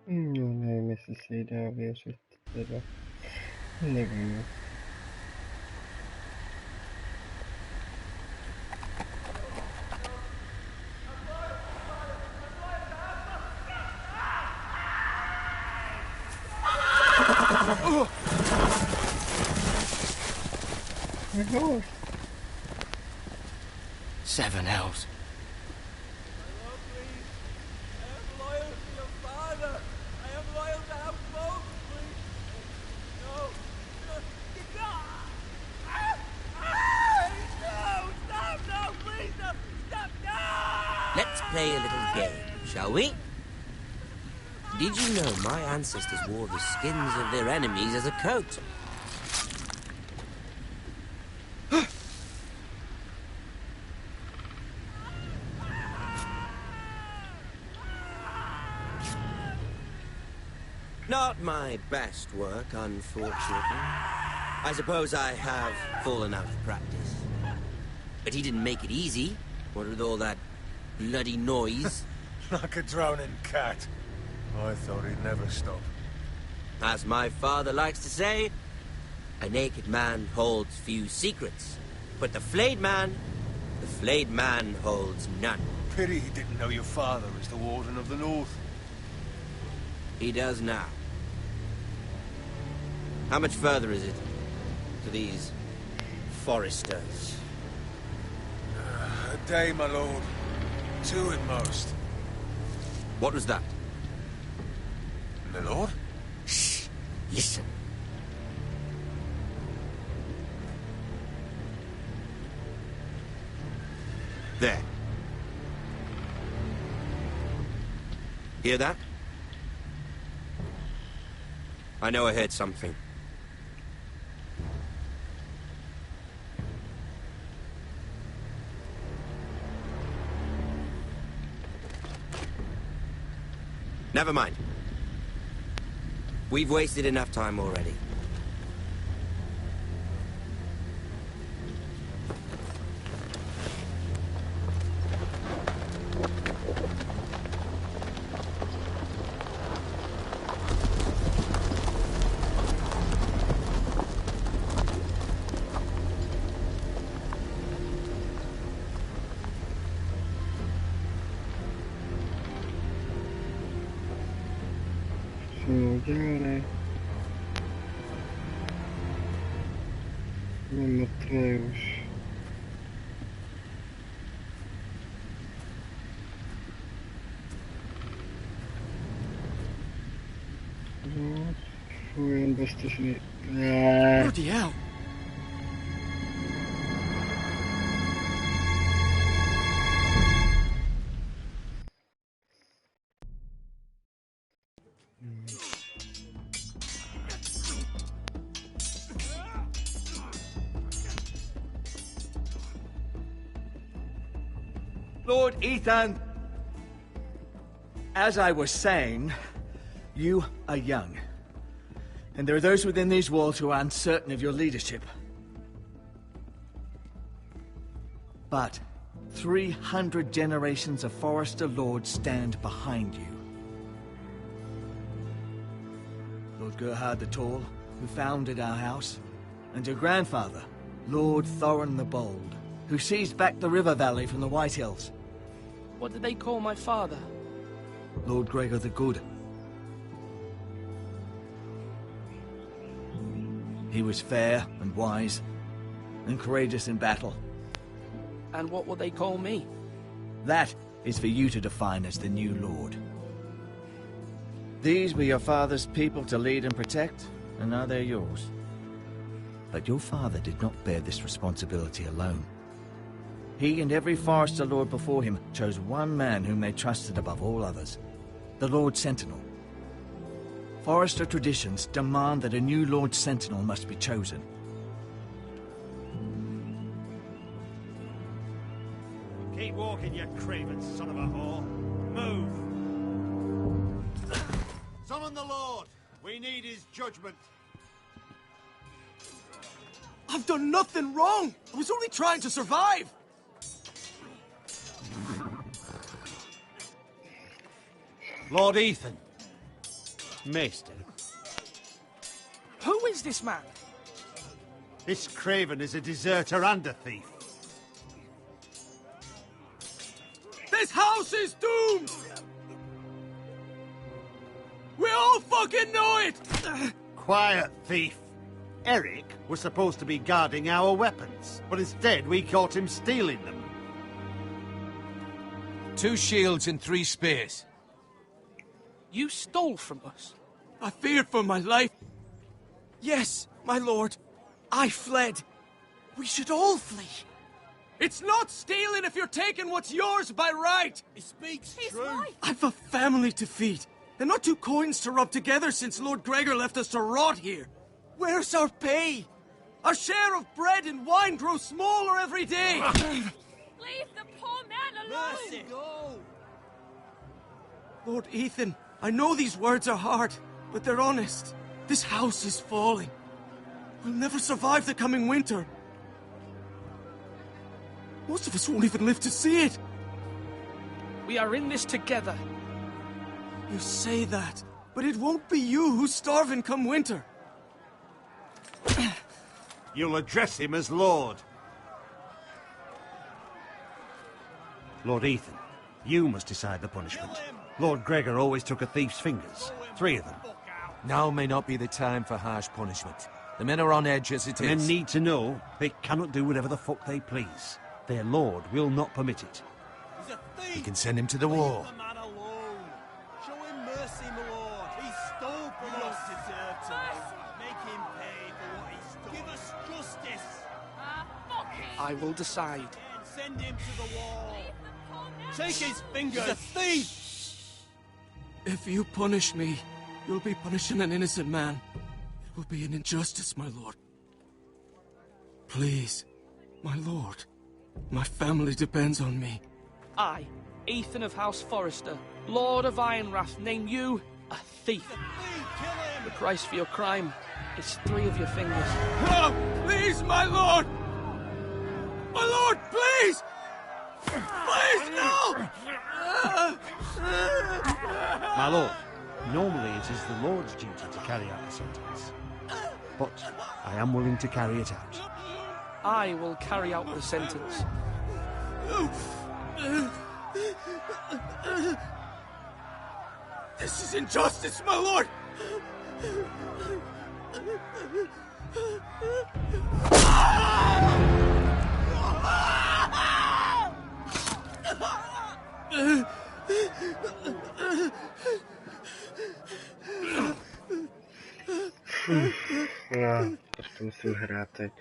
S2: No, nevím, jestli se jí dá věřit, teda. Nevím.
S11: Seven hells.
S17: Let's play a little game, shall we? Did you know my ancestors wore the skins of their enemies as a coat? Not my best work, unfortunately. I suppose I have fallen out of practice. But he didn't make it easy, what with all that bloody noise.
S1: Like a drowning cat. I thought he'd never stop.
S17: As my father likes to say, a naked man holds few secrets. But the flayed man holds none.
S1: Pity he didn't know your father is the Warden of the North.
S17: He does now. How much further is it to these foresters?
S1: A day, my lord. 2 at most.
S17: What was that?
S1: My lord?
S17: Shh! Listen. There. Hear that? I know I heard something. Never mind. We've wasted enough time already.
S2: Dělali. Mám mrtvé už. No, jen bezpečný.
S5: Bloody hell!
S6: Lord Ethan! As I was saying, you are young. And there are those within these walls who are uncertain of your leadership. But 300 generations of Forester Lords stand behind you. Lord Gerhard the Tall, who founded our house, and your grandfather, Lord Thorin the Bold, who seized back the river valley from the White Hills.
S11: What did they call my father?
S6: Lord Gregor the Good. He was fair and wise, and courageous in battle.
S11: And what will they call me?
S6: That is for you to define as the new Lord. These were your father's people to lead and protect, and now they're yours. But your father did not bear this responsibility alone. He and every Forester Lord before him chose one man whom they trusted above all others, the Lord Sentinel. Forester traditions demand that a new Lord Sentinel must be chosen.
S11: Keep
S9: Keep walking, you craven son of a whore. Move. Summon the Lord. We need his judgment.
S5: I've done nothing wrong! I was only trying to survive!
S9: Lord Ethan. Maester.
S11: Who is this man?
S9: This craven is a deserter and a thief.
S5: This house is doomed! We all fucking know it!
S9: Quiet, thief. Eric was supposed to be guarding our weapons, but instead we caught him stealing them.
S1: 2 shields and 3 spears.
S11: You stole from us?
S5: I feared for my life. Yes, my lord. I fled. We should all flee. It's not stealing if you're taking what's yours by right.
S9: He speaks
S8: He's
S9: true.
S8: right.
S5: I've a family to feed, and not 2 coins to rub together since Lord Gregor left us to rot here. Where's our pay? Our share of bread and wine grows smaller every day.
S8: Leave the poor man alone!
S9: Mercy. Go.
S5: Lord Ethan, I know these words are hard, but they're honest. This house is falling. We'll never survive the coming winter. Most of us won't even live to see it.
S11: We are in this together.
S5: You say that, but it won't be you who's starving come winter.
S9: You'll address him as Lord. Lord Ethan, you must decide the punishment. Lord Gregor always took a thief's fingers. 3 of them.
S1: Now may not be the time for harsh punishment. The men are on edge as it
S9: The men
S1: is.
S9: need to know they cannot do whatever the fuck they please. Their lord will not permit it.
S4: He's a thief!
S1: We can send him to the wall.
S4: Leave the man alone! Show him mercy, my lord! He stole from us! Deserve to live. Make him pay for what he stole. Give us justice!
S11: I will decide.
S4: Send him to the wall! Take his fingers! He's a thief!
S5: If you punish me, you'll be punishing an innocent man. It will be an injustice, my lord. Please, my lord. My family depends on me.
S11: I, Ethan of House Forrester, Lord of Ironrath, name you a thief. The price for your crime is 3 of your fingers.
S5: No! Please, my lord! My lord, please! Please, no!
S9: My lord, normally it is the Lord's duty to carry out the sentence. But I am willing to carry it out.
S11: I will carry out the sentence.
S5: This is injustice, my lord!
S2: No, prostě musím hrát teď.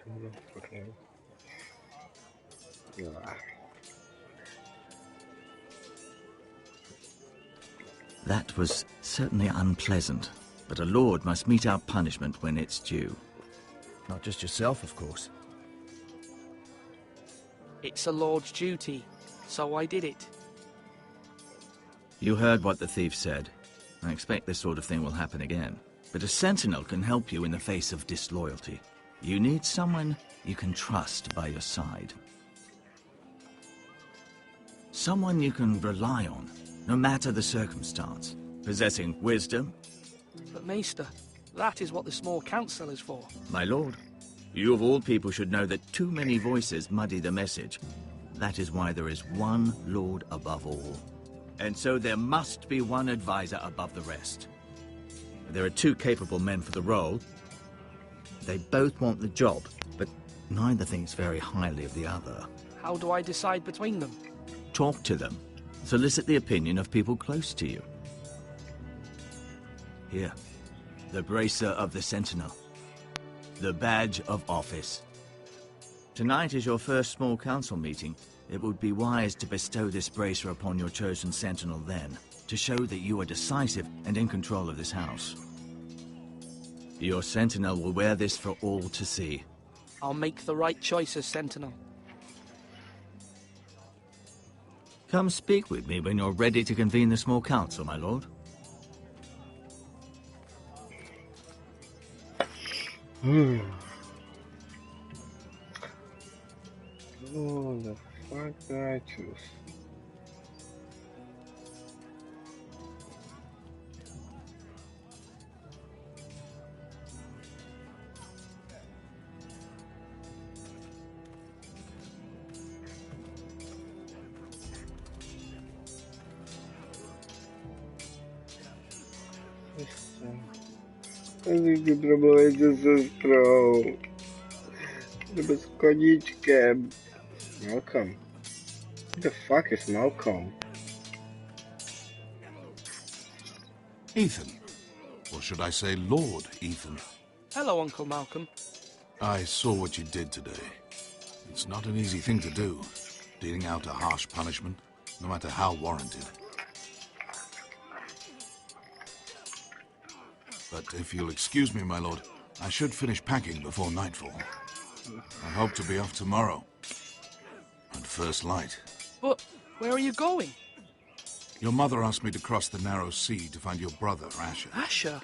S6: That was certainly unpleasant, but a lord must mete out punishment when it's due.
S3: Not just yourself, of course.
S11: It's a lord's duty, so I did it.
S6: You heard what the thief said. I expect this sort of thing will happen again. But a sentinel can help you in the face of disloyalty. You need someone you can trust by your side. Someone you can rely on, no matter the circumstance. Possessing wisdom.
S11: But Maester, that is what the small council is for.
S6: My lord, you of all people should know that too many voices muddy the message. That is why there is one lord above all. And so there must be one advisor above the rest. There are 2 capable men for the role. They both want the job, but neither thinks very highly of the other.
S11: How do I decide between them?
S6: Talk to them. Solicit the opinion of people close to you. Here, the bracer of the Sentinel. The badge of office. Tonight is your first small council meeting. It would be wise to bestow this bracer upon your chosen Sentinel then, to show that you are decisive and in control of this house. Your Sentinel will wear this for all to see.
S11: I'll make the right choice as Sentinel.
S6: Come speak with me when you're ready to convene the small council, my lord.
S2: Oh, the fuck did I choose? Vždycky probuješ se sestrou. Nebo s koníčkem. Malcolm. Who the fuck is Malcolm?
S1: Ethan. Or should I say Lord Ethan?
S11: Hello, Uncle Malcolm.
S1: I saw what you did today. It's not an easy thing to do, dealing out a harsh punishment, no matter how warranted. But if you'll excuse me, my lord, I should finish packing before nightfall. I hope to be off tomorrow. At first light.
S11: But where are you going?
S1: Your mother asked me to cross the narrow sea to find your brother, Asher.
S11: Asher?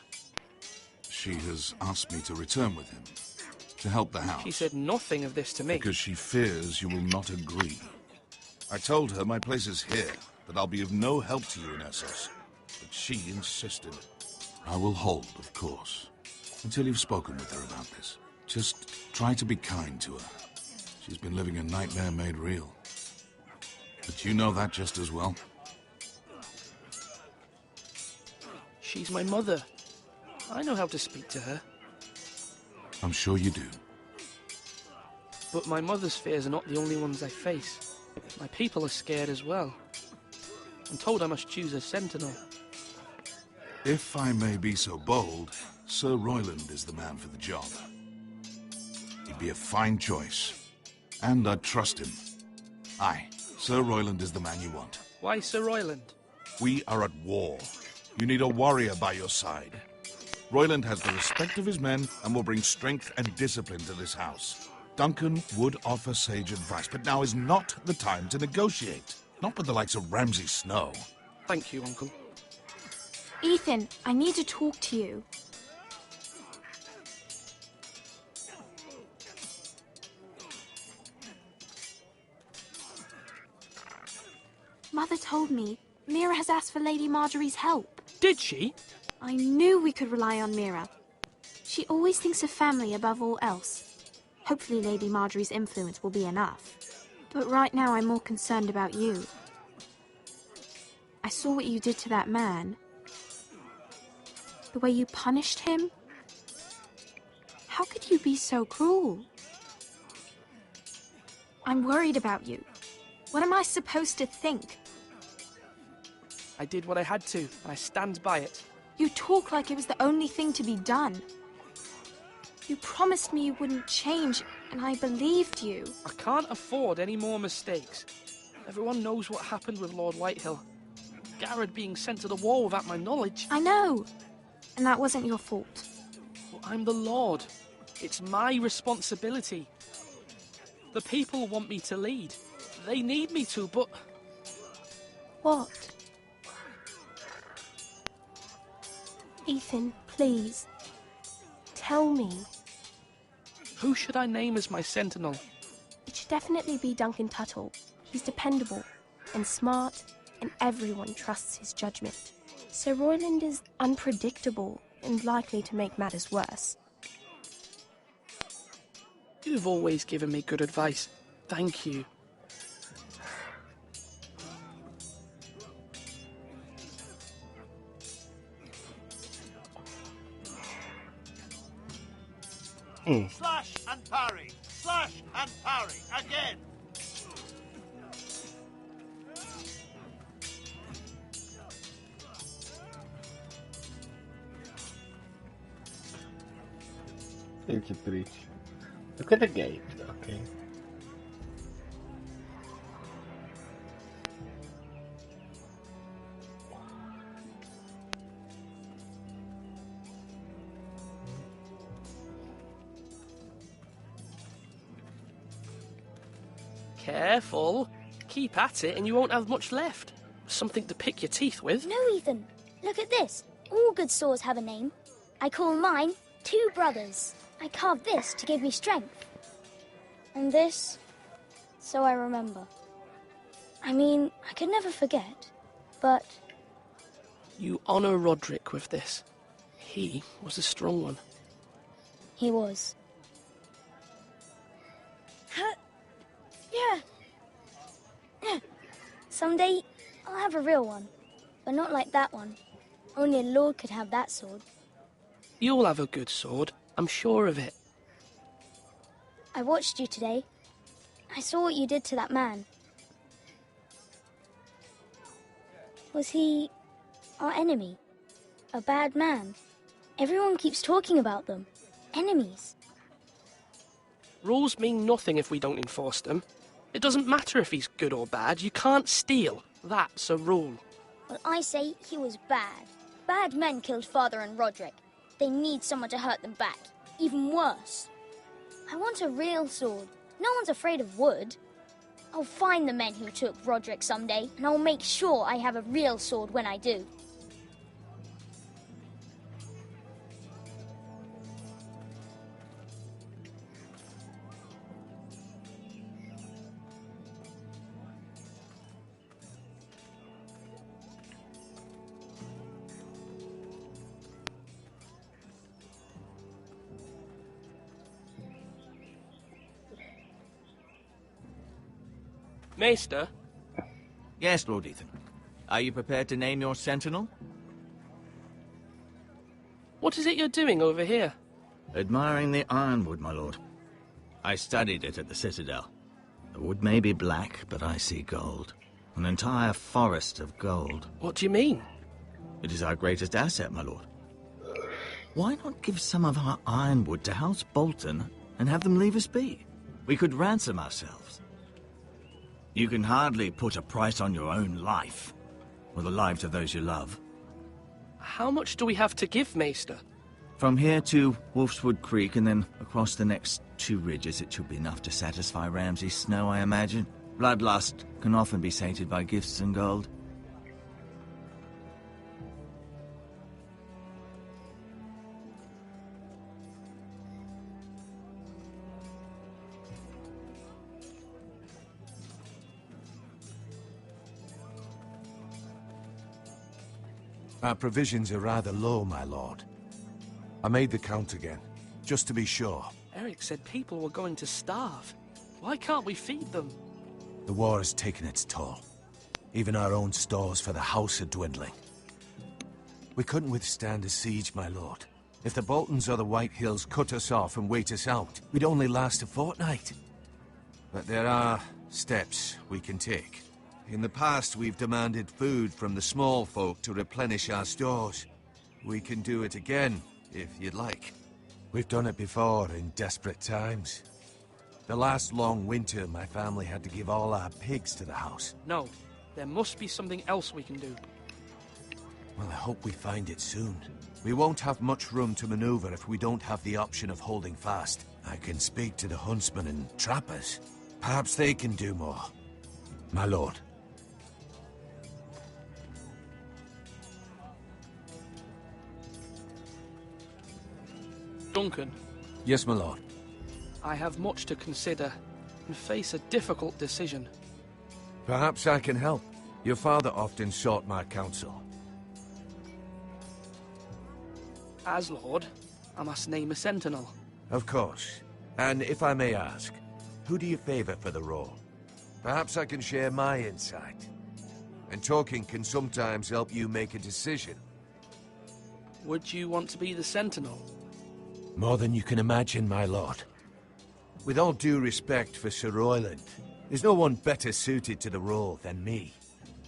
S1: She has asked me to return with him, to help the house.
S11: She said nothing of this to me.
S1: Because she fears you will not agree. I told her my place is here, that I'll be of no help to you in Essos. But she insisted. I will hold, of course, until you've spoken with her about this. Just try to be kind to her. She's been living a nightmare made real. But you know that just as well.
S11: She's my mother. I know how to speak to her.
S1: I'm sure you do.
S11: But my mother's fears are not the only ones I face. My people are scared as well. I'm told I must choose a sentinel.
S1: If I may be so bold, Sir Royland is the man for the job. He'd be a fine choice. And I'd trust him. Aye, Sir Royland is the man you want.
S11: Why Sir Royland?
S1: We are at war. You need a warrior by your side. Royland has the respect of his men and will bring strength and discipline to this house. Duncan would offer sage advice, but now is not the time to negotiate. Not with the likes of Ramsay Snow.
S11: Thank you, Uncle.
S8: Ethan, I need to talk to you. Mother told me Mira has asked for Lady Marjorie's help.
S11: Did she?
S8: I knew we could rely on Mira. She always thinks of family above all else. Hopefully Lady Marjorie's influence will be enough. But right now I'm more concerned about you. I saw what you did to that man. The way you punished him. How could you be so cruel? I'm worried about you. What am I supposed to think?
S11: I did what I had to, and I stand by it.
S8: You talk like it was the only thing to be done. You promised me you wouldn't change, and I believed you.
S11: I can't afford any more mistakes. Everyone knows what happened with Lord Whitehill. Garrett being sent to the war without my knowledge.
S8: I know. And that wasn't your fault.
S11: Well, I'm the Lord. It's my responsibility. The people want me to lead. They need me to, but...
S8: What? Ethan, please. Tell me.
S11: Who should I name as my sentinel?
S18: It should definitely be Duncan Tuttle. He's dependable and smart, and everyone trusts his judgment. Sir Royland is unpredictable and likely to make matters worse.
S11: You've always given me good advice. Thank you.
S19: Slash and parry! Slash and parry! Again!
S2: Thank you, Preach. Look at the gate, okay.
S11: Careful. keep at it and you won't have much left. Something to pick your teeth with.
S10: No, Ethan. Look at this. All good swords have a name. I call mine Two Brothers. I carved this to give me strength. And this, so I remember. I mean, I could never forget, but...
S11: You honour Roderick with this. He was a strong one.
S10: He was. Yeah. Someday, I'll have a real one. But not like that one. Only a lord could have that sword.
S11: You'll have a good sword. I'm sure of it.
S10: I watched you today. I saw what you did to that man. Was he our enemy? A bad man? Everyone keeps talking about them. Enemies.
S11: Rules mean nothing if we don't enforce them. It doesn't matter if he's good or bad. You can't steal. That's a rule.
S10: Well, I say he was bad. Bad men killed Father and Roderick. They need someone to hurt them back. Even worse. I want a real sword. No one's afraid of wood. I'll find the men who took Roderick someday, and I'll make sure I have a real sword when I do.
S11: Maester?
S6: Yes, Lord Ethan. Are you prepared to name your sentinel?
S11: What is it you're doing over here?
S6: Admiring the ironwood, my lord. I studied it at the Citadel. The wood may be black, but I see gold. An entire forest of gold.
S11: What do you mean?
S6: It is our greatest asset, my lord. Why not give some of our ironwood to House Bolton and have them leave us be? We could ransom ourselves. You can hardly put a price on your own life, or the lives of those you love.
S11: How much do we have to give, Maester?
S6: From here to Wolfswood Creek and then across the next 2 ridges, it should be enough to satisfy Ramsay Snow, I imagine. Bloodlust can often be sated by gifts and gold.
S1: Our provisions are rather low, my lord. I made the count again, just to be sure.
S11: Eric said people were going to starve. Why can't we feed them?
S1: The war has taken its toll. Even our own stores for the house are dwindling. We couldn't withstand a siege, my lord. If the Boltons or the White Hills cut us off and wait us out, we'd only last a fortnight. But there are steps we can take. In the past, we've demanded food from the small folk to replenish our stores. We can do it again, if you'd like. We've done it before in desperate times. The last long winter, my family had to give all our pigs to the house.
S11: No, there must be something else we can do.
S1: Well, I hope we find it soon. We won't have much room to maneuver if we don't have the option of holding fast. I can speak to the huntsmen and trappers. Perhaps they can do more. My lord.
S11: Duncan.
S1: Yes, my lord.
S11: I have much to consider and face a difficult decision.
S1: Perhaps I can help. Your father often sought my counsel.
S11: As Lord, I must name a sentinel.
S1: Of course. And if I may ask, who do you favor for the role? Perhaps I can share my insight. And talking can sometimes help you make a decision.
S11: Would you want to be the sentinel?
S1: More than you can imagine, my lord. With all due respect for Sir Royland, there's no one better suited to the role than me.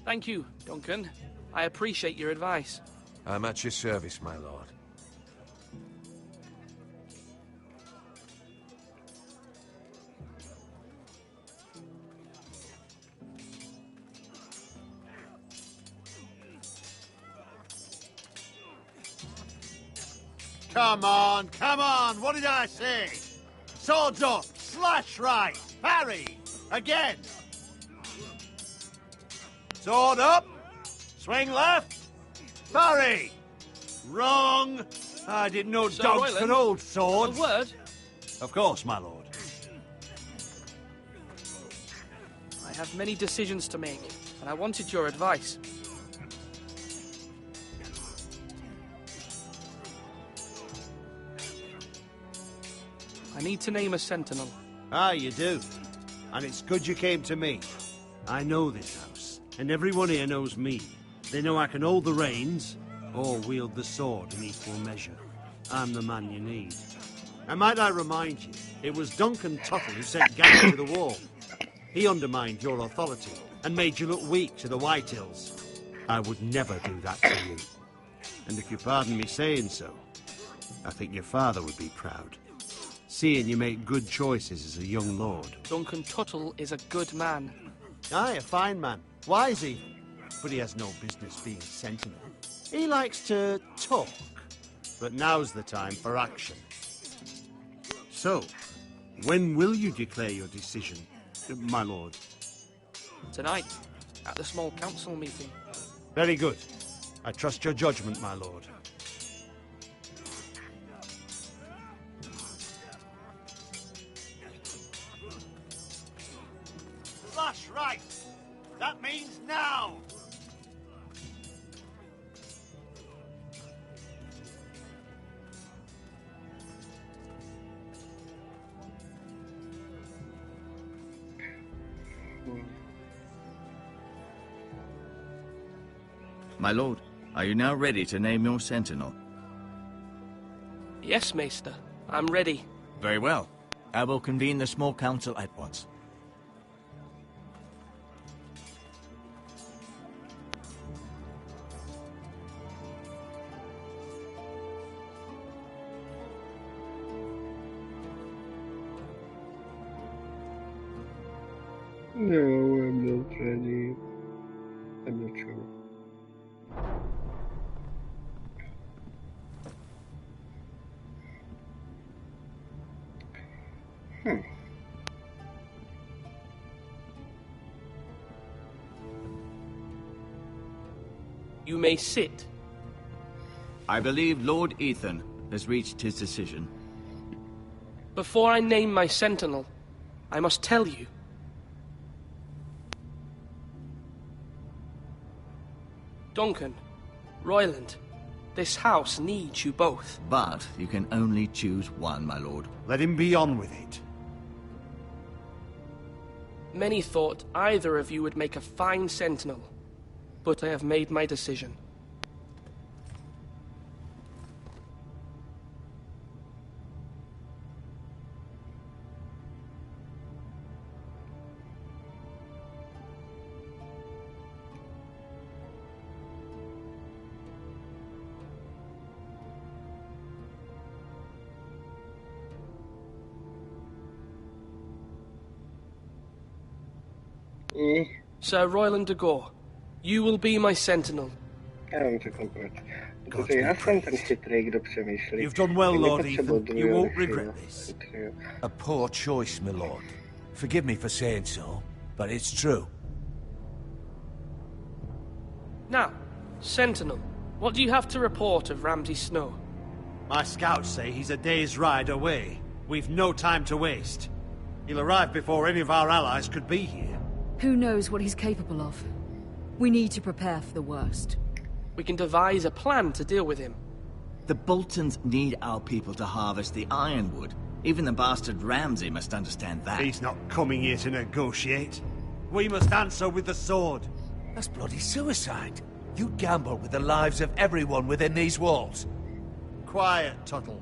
S11: Thank you, Duncan. I appreciate your advice.
S1: I'm at your service, my lord.
S19: Come on, come on! What did I say? Swords up! Slash right! Parry! Again!
S9: Sword up. Swing left. Parry. Wrong. I didn't know
S11: Sir
S9: dogs
S11: Royland,
S9: could hold swords.
S11: A word?
S9: Of course, my lord.
S11: I have many decisions to make, and I wanted your advice. I need to name a sentinel.
S9: Ah, you do. And it's good you came to me. I know this house, and everyone here knows me. They know I can hold the reins, or wield the sword in equal measure. I'm the man you need. And might I remind you, it was Duncan Tuttle who sent Gary to the wall. He undermined your authority, and made you look weak to the Whitehills. I would never do that to you. And if you pardon me saying so, I think your father would be proud. Seeing you make good choices as a young lord.
S11: Duncan Tuttle is a good man.
S9: Aye, a fine man. Wise even. But he has no business being sentinel. He likes to talk. But now's the time for action. So, when will you declare your decision, my lord?
S11: Tonight, at the small council meeting.
S9: Very good. I trust your judgment, my lord.
S19: Slash right. That means now.
S6: My lord, are you now ready to name your sentinel?
S11: Yes, Maester. I'm ready.
S6: Very well. I will convene the small council at once.
S2: No, I'm not ready. I'm not sure.
S11: You may sit.
S6: I believe Lord Ethan has reached his decision.
S11: Before I name my sentinel, I must tell you. Duncan, Royland, this house needs you both.
S6: But you can only choose one, my lord.
S9: Let him be on with it.
S11: Many thought either of you would make a fine sentinel, but I have made my decision. Sir Royland de Gore, you will be my sentinel.
S2: Já vám to komplet. Protože já jsem ten chytrý, kdo přemýšlí.
S9: You've done well, Lord Ethan. You won't regret this.
S1: A poor choice, my lord. Forgive me for saying so, but it's true.
S11: Now, sentinel, what do you have to report of Ramsay Snow?
S9: My scouts say he's a day's ride away. We've no time to waste. He'll arrive before any of our allies could be here.
S7: Who knows what he's capable of? We need to prepare for the worst.
S11: We can devise a plan to deal with him.
S6: The Boltons need our people to harvest the ironwood. Even the bastard Ramsay must understand that.
S9: He's not coming here to negotiate. We must answer with the sword.
S1: That's bloody suicide. You gamble with the lives of everyone within these walls.
S9: Quiet, Tuttle.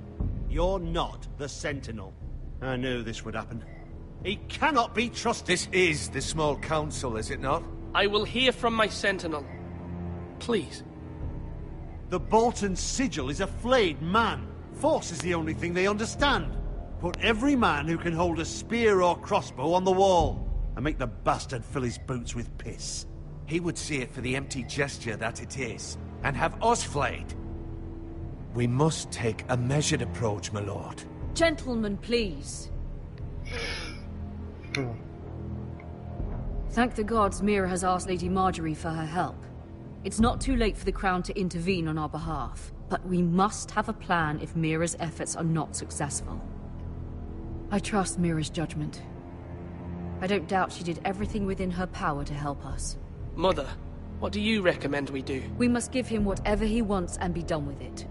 S9: You're not the Sentinel. I knew this would happen. He cannot be trusted.
S1: This is the small council, is it not?
S11: I will hear from my sentinel. Please.
S9: The Bolton sigil is a flayed man. Force is the only thing they understand. Put every man who can hold a spear or crossbow on the wall, and make the bastard fill his boots with piss.
S1: He would see it for the empty gesture that it is, and have us flayed. We must take a measured approach, my lord.
S7: Gentlemen, please. Thank the gods Mira has asked Lady Marjorie for her help. It's not too late for the Crown to intervene on our behalf, but we must have a plan if Mira's efforts are not successful. I trust Mira's judgment. I don't doubt she did everything within her power to help us.
S11: Mother, what do you recommend we do?
S7: We must give him whatever he wants and be done with it.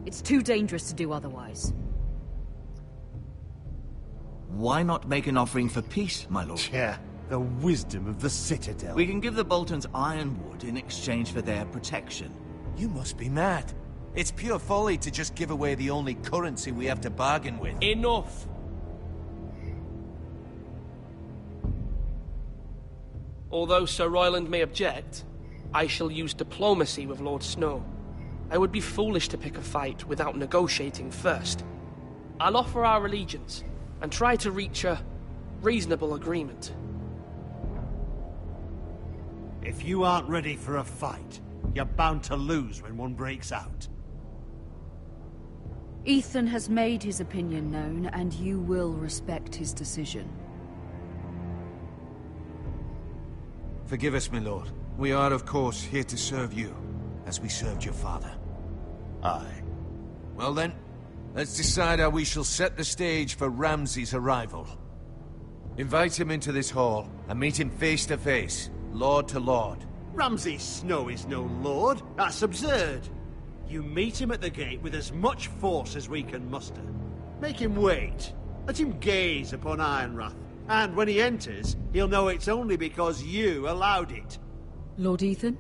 S7: It's too dangerous to do otherwise.
S6: Why not make an offering for peace, my lord?
S19: Yeah, the wisdom of the Citadel.
S6: We can give the Boltons ironwood in exchange for their protection.
S1: You must be mad. It's pure folly to just give away the only currency we have to bargain with.
S11: Enough! Although Sir Royland may object, I shall use diplomacy with Lord Snow. I would be foolish to pick a fight without negotiating first. I'll offer our allegiance, and try to reach a reasonable agreement.
S9: If you aren't ready for a fight, you're bound to lose when one breaks out.
S7: Ethan has made his opinion known, and you will respect his decision.
S1: Forgive us, my lord. We are, of course, here to serve you, as we served your father.
S9: Aye.
S1: Well then, let's decide how we shall set the stage for Ramsay's arrival. Invite him into this hall, and meet him face to face, lord to lord.
S9: Ramsay Snow is no lord. That's absurd. You meet him at the gate with as much force as we can muster. Make him wait. Let him gaze upon Ironrath. And when he enters, he'll know it's only because you allowed it.
S7: Lord Ethan?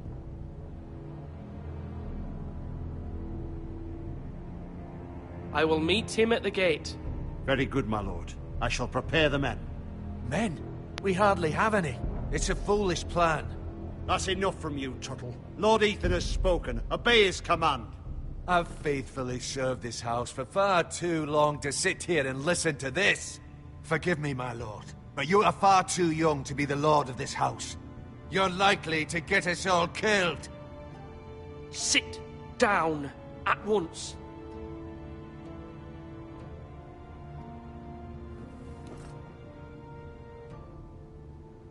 S11: I will meet him at the gate.
S9: Very good, my lord. I shall prepare the men.
S1: Men? We hardly have any. It's a foolish plan.
S9: That's enough from you, Tuttle. Lord Ethan has spoken. Obey his command.
S1: I've faithfully served this house for far too long to sit here and listen to this. Forgive me, my lord, but you are far too young to be the lord of this house. You're likely to get us all killed.
S11: Sit down at once.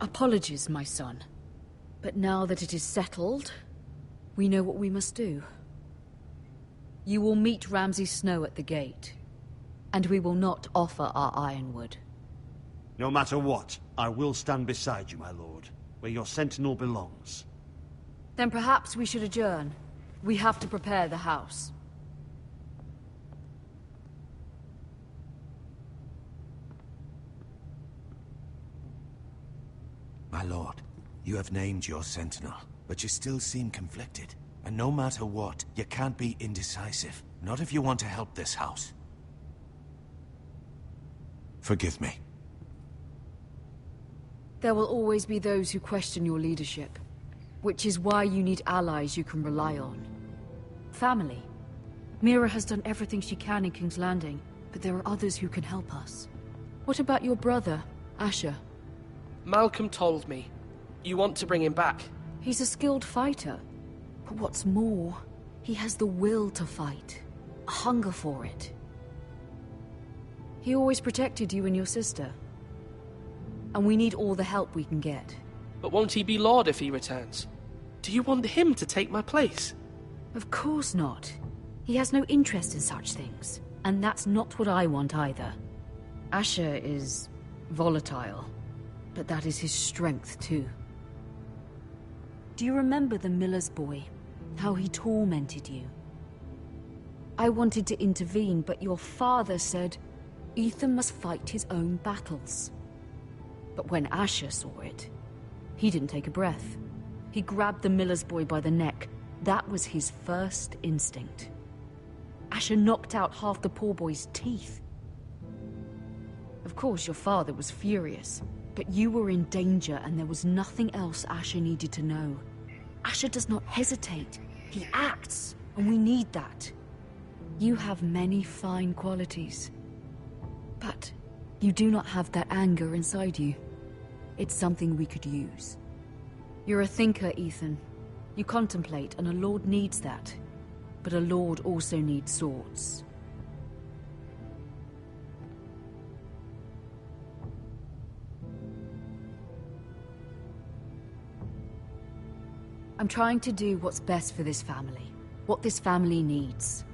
S7: Apologies, my son. But now that it is settled, we know what we must do. You will meet Ramsay Snow at the gate, and we will not offer our ironwood.
S9: No matter what, I will stand beside you, my lord, where your sentinel belongs.
S7: Then perhaps we should adjourn. We have to prepare the house.
S1: My lord, you have named your sentinel, but you still seem conflicted. And no matter what, you can't be indecisive. Not if you want to help this house. Forgive me.
S7: There will always be those who question your leadership, which is why you need allies you can rely on. Family. Mira has done everything she can in King's Landing, but there are others who can help us. What about your brother, Asher?
S11: Malcolm told me. You want to bring him back.
S7: He's a skilled fighter. But what's more, he has the will to fight. A hunger for it. He always protected you and your sister. And we need all the help we can get.
S11: But won't he be Lord if he returns? Do you want him to take my place?
S7: Of course not. He has no interest in such things. And that's not what I want either. Asher is volatile. But that is his strength too. Do you remember the miller's boy? How he tormented you? I wanted to intervene, but your father said Ethan must fight his own battles. But when Asher saw it, he didn't take a breath. He grabbed the miller's boy by the neck. That was his first instinct. Asher knocked out half the poor boy's teeth. Of course, your father was furious, but you were in danger and there was nothing else Asher needed to know. Asher does not hesitate. He acts, and we need that. You have many fine qualities. But you do not have that anger inside you. It's something we could use. You're a thinker, Ethan. You contemplate, and a lord needs that. But a lord also needs swords. I'm trying to do what's best for this family. What this family needs.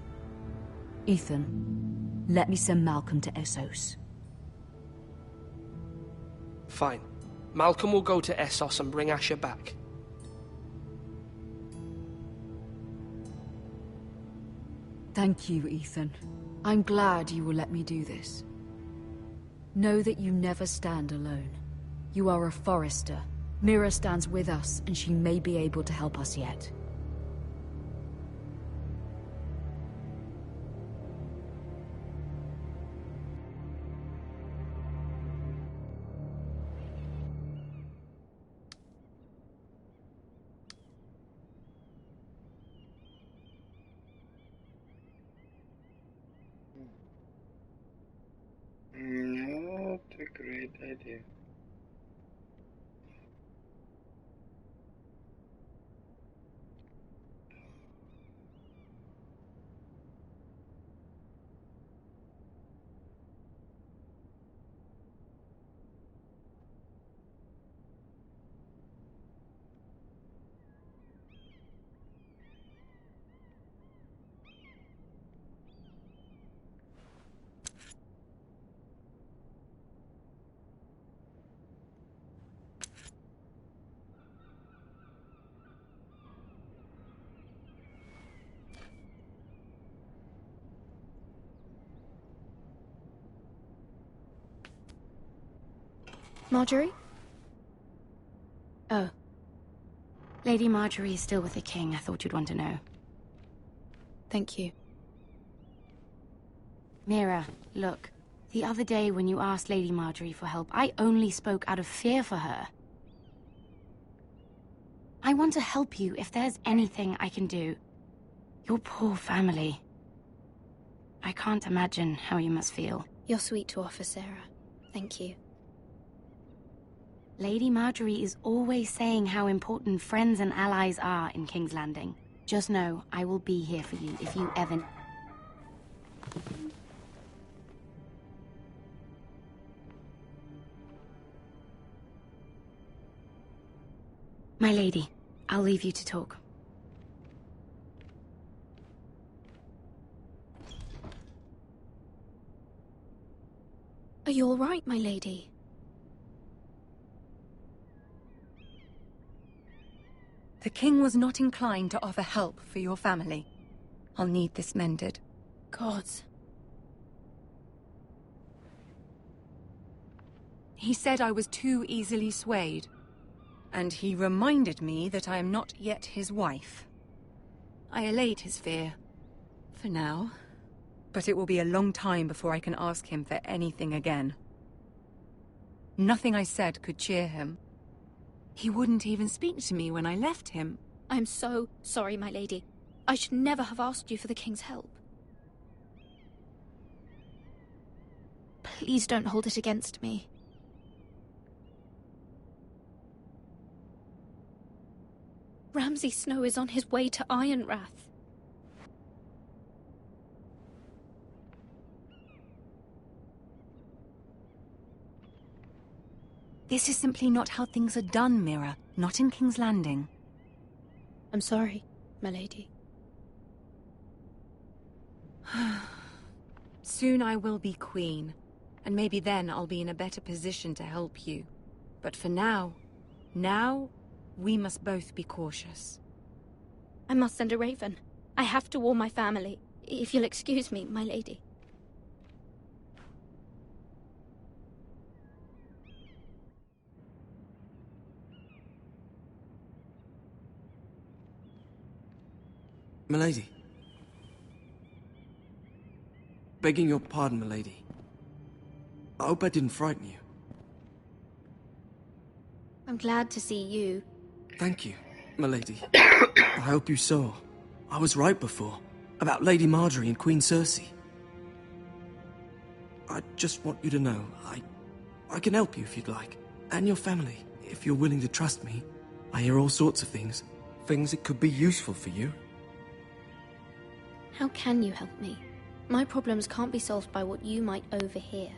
S7: Ethan, let me send Malcolm to Essos.
S11: Fine. Malcolm will go to Essos and bring Asher back.
S7: Thank you, Ethan. I'm glad you will let me do this. Know that you never stand alone. You are a Forrester. Mira stands with us, and she may be able to help us yet.
S2: Not a great idea.
S8: Marjorie?
S13: Oh. Lady Marjorie is still with the king. I thought you'd want to know.
S8: Thank you.
S13: Mira, look. The other day when you asked Lady Marjorie for help, I only spoke out of fear for her. I want to help you if there's anything I can do. Your poor family. I can't imagine how you must feel.
S8: You're sweet to offer, Sarah. Thank you.
S13: Lady Marjorie is always saying how important friends and allies are in King's Landing. Just know, I will be here for you if you ever... My lady, I'll leave you to talk.
S8: Are you all right, my lady?
S16: The king was not inclined to offer help for your family. I'll need this mended.
S8: Gods.
S16: He said I was too easily swayed. And he reminded me that I am not yet his wife. I allayed his fear. For now. But it will be a long time before I can ask him for anything again. Nothing I said could cheer him. He wouldn't even speak to me when I left him.
S8: I'm so sorry, my lady. I should never have asked you for the king's help. Please don't hold it against me. Ramsay Snow is on his way to Ironrath.
S16: This is simply not how things are done, Mira. Not in King's Landing.
S8: I'm sorry, my lady.
S16: Soon I will be queen, and maybe then I'll be in a better position to help you. But for now, we must both be cautious.
S8: I must send a raven. I have to warn my family. If you'll excuse me, my lady.
S5: Milady. Begging your pardon, milady. I hope I didn't frighten you.
S8: I'm glad to see you.
S5: Thank you, milady. I hope you saw. I was right before. About Lady Marjorie and Queen Cersei. I just want you to know, I can help you if you'd like. And your family, if you're willing to trust me. I hear all sorts of things. Things that could be useful for you.
S8: How can you help me? My problems can't be solved by what you might overhear.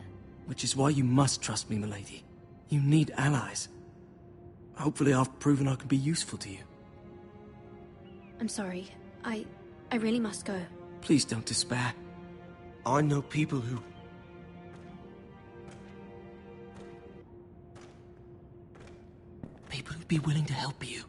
S5: Which is why you must trust me, milady. You need allies. Hopefully I've proven I can be useful to you.
S20: I'm sorry. I really must go.
S5: Please don't despair.
S17: I know people who...
S5: People who'd be willing to help you.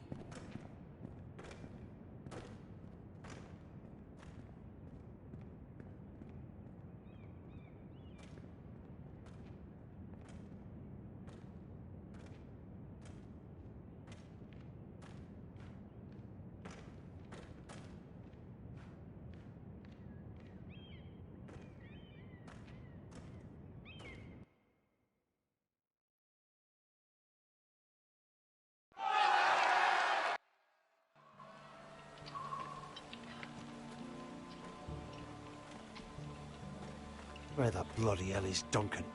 S9: Where the bloody hell is Duncan?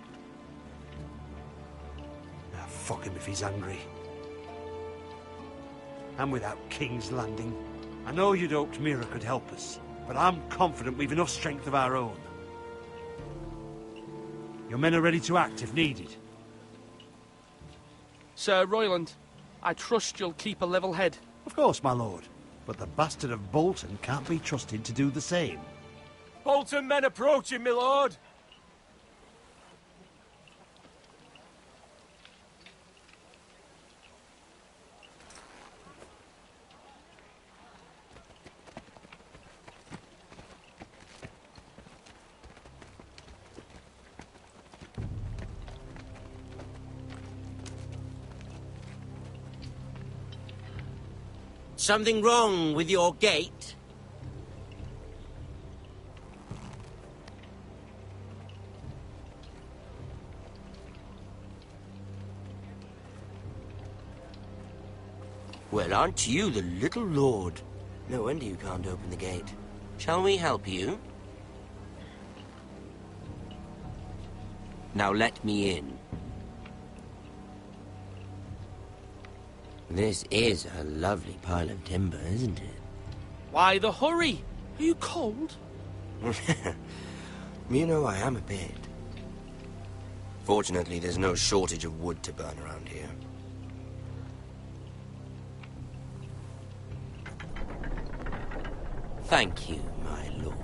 S9: Ah, fuck him if he's angry. And without King's Landing. I know you'd hoped Mira could help us, but I'm confident we've enough strength of our own. Your men are ready to act if needed.
S11: Sir Royland, I trust you'll keep a level head.
S9: Of course, my lord. But the bastard of Bolton can't be trusted to do the same.
S4: Bolton men approaching, my lord!
S17: Something wrong with your gate? Well, aren't you the little lord? No wonder you can't open the gate. Shall we help you? Now let me in. This is a lovely pile of timber, isn't it?
S11: Why the hurry? Are you cold?
S17: You know, I am a bit. Fortunately, there's no shortage of wood to burn around here. Thank you, my lord.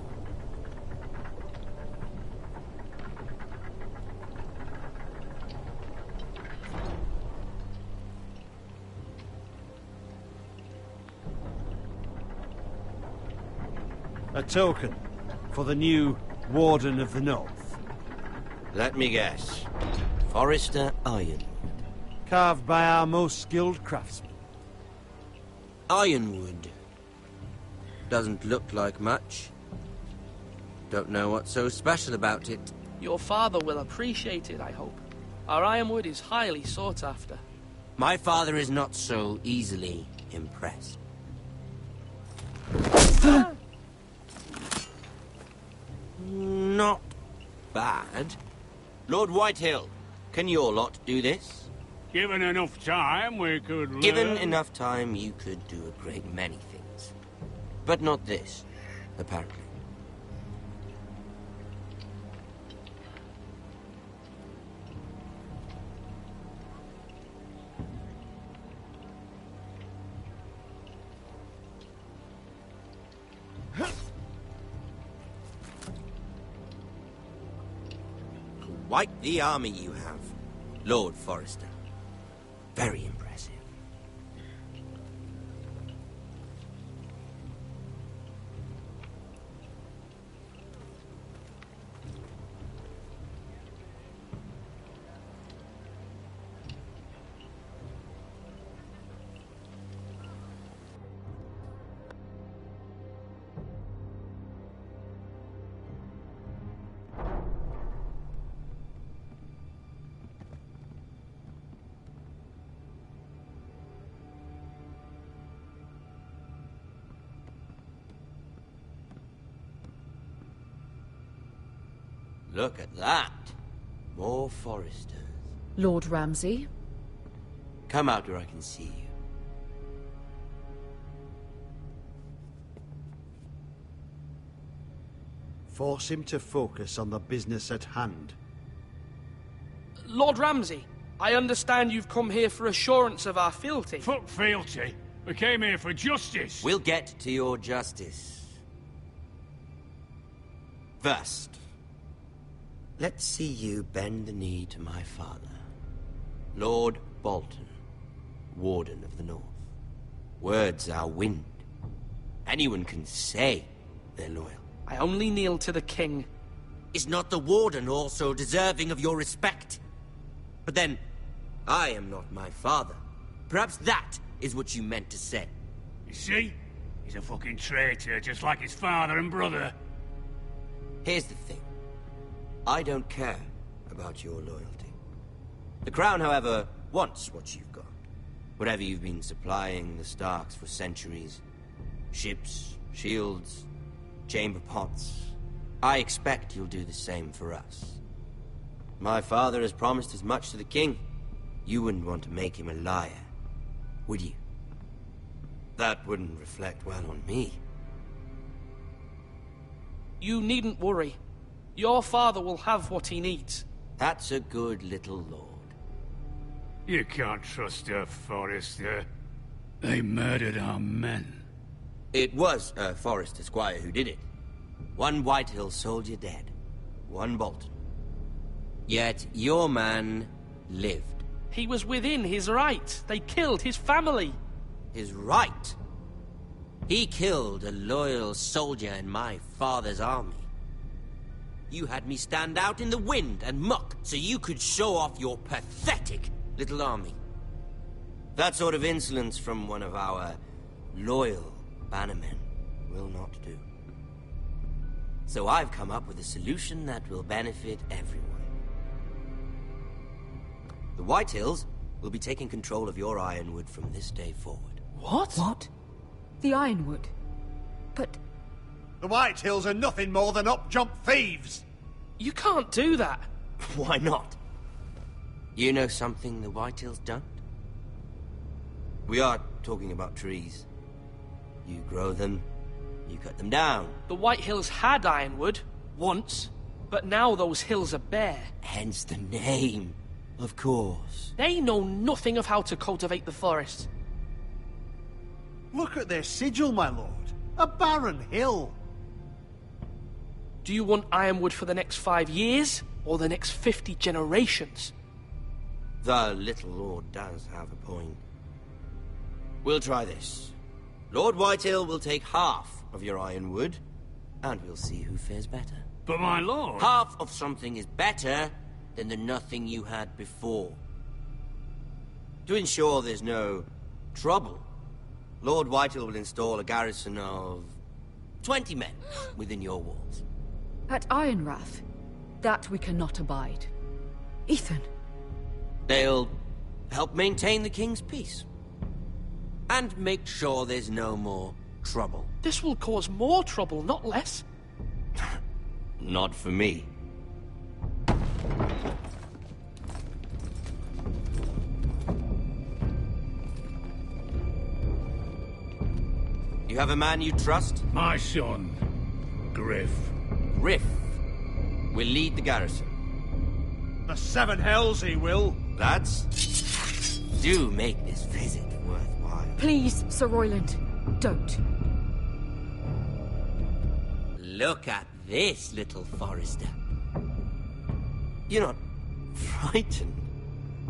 S9: A token for the new Warden of the North.
S17: Let me guess. Forrester Ironwood.
S9: Carved by our most skilled craftsmen.
S17: Ironwood. Doesn't look like much. Don't know what's so special about it.
S11: Your father will appreciate it, I hope. Our ironwood is highly sought after.
S17: My father is not so easily impressed. Not bad. Lord Whitehill, can your lot do this?
S12: Given enough time, we could learn.
S17: Given enough time, you could do a great many things. But not this, apparently. Quite the army you have, Lord Forrester. Very impressive. Look at that. More Forresters.
S7: Lord Ramsay?
S17: Come out where I can see you.
S9: Force him to focus on the business at hand.
S11: Lord Ramsay, I understand you've come here for assurance of our fealty.
S12: Fuck fealty. We came here for justice.
S17: We'll get to your justice. First, let's see you bend the knee to my father, Lord Bolton, Warden of the North. Words are wind. Anyone can say they're loyal.
S11: I only kneel to the king.
S17: Is not the Warden also deserving of your respect? But then, I am not my father. Perhaps that is what you meant to say.
S12: You see? He's a fucking traitor, just like his father and brother.
S17: Here's the thing. I don't care about your loyalty. The Crown, however, wants what you've got. Whatever you've been supplying the Starks for centuries. Ships, shields, chamber pots. I expect you'll do the same for us. My father has promised as much to the king. You wouldn't want to make him a liar, would you? That wouldn't reflect well on me.
S11: You needn't worry. Your father will have what he needs.
S17: That's a good little lord.
S12: You can't trust a Forrester. They murdered our men.
S17: It was a Forrester squire who did it. One Whitehill soldier dead. One Bolton. Yet your man lived.
S11: He was within his right. They killed his family.
S17: His right? He killed a loyal soldier in my father's army. You had me stand out in the wind and muck so you could show off your pathetic little army. That sort of insolence from one of our loyal bannermen will not do. So I've come up with a solution that will benefit everyone. The Whitehills will be taking control of your Ironwood from this day forward.
S11: What?
S7: What? The Ironwood? But...
S19: The Whitehills are nothing more than up-jump thieves!
S11: You can't do that.
S17: Why not? You know something the Whitehills don't? We are talking about trees. You grow them, you cut them down.
S11: The Whitehills had Ironwood, once, but now those hills are bare.
S17: Hence the name, of course.
S11: They know nothing of how to cultivate the forest.
S19: Look at their sigil, my lord. A barren hill.
S11: Do you want Ironwood for the next 5 years, or the next 50 generations?
S17: The little lord does have a point. We'll try this. Lord Whitehill will take half of your Ironwood, and we'll see who fares better.
S12: But my lord...
S17: Half of something is better than the nothing you had before. To ensure there's no trouble, Lord Whitehill will install a garrison of 20 men within your walls.
S7: At Ironrath? That we cannot abide. Ethan.
S17: They'll help maintain the king's peace. And make sure there's no more trouble.
S11: This will cause more trouble, not less.
S17: Not for me. You have a man you trust?
S12: My son, Griff.
S17: Griff will lead the garrison.
S19: The Seven Hells he will.
S17: Lads, do make this visit worthwhile.
S7: Please, Sir Royland, don't.
S17: Look at this, little Forrester. You're not frightened,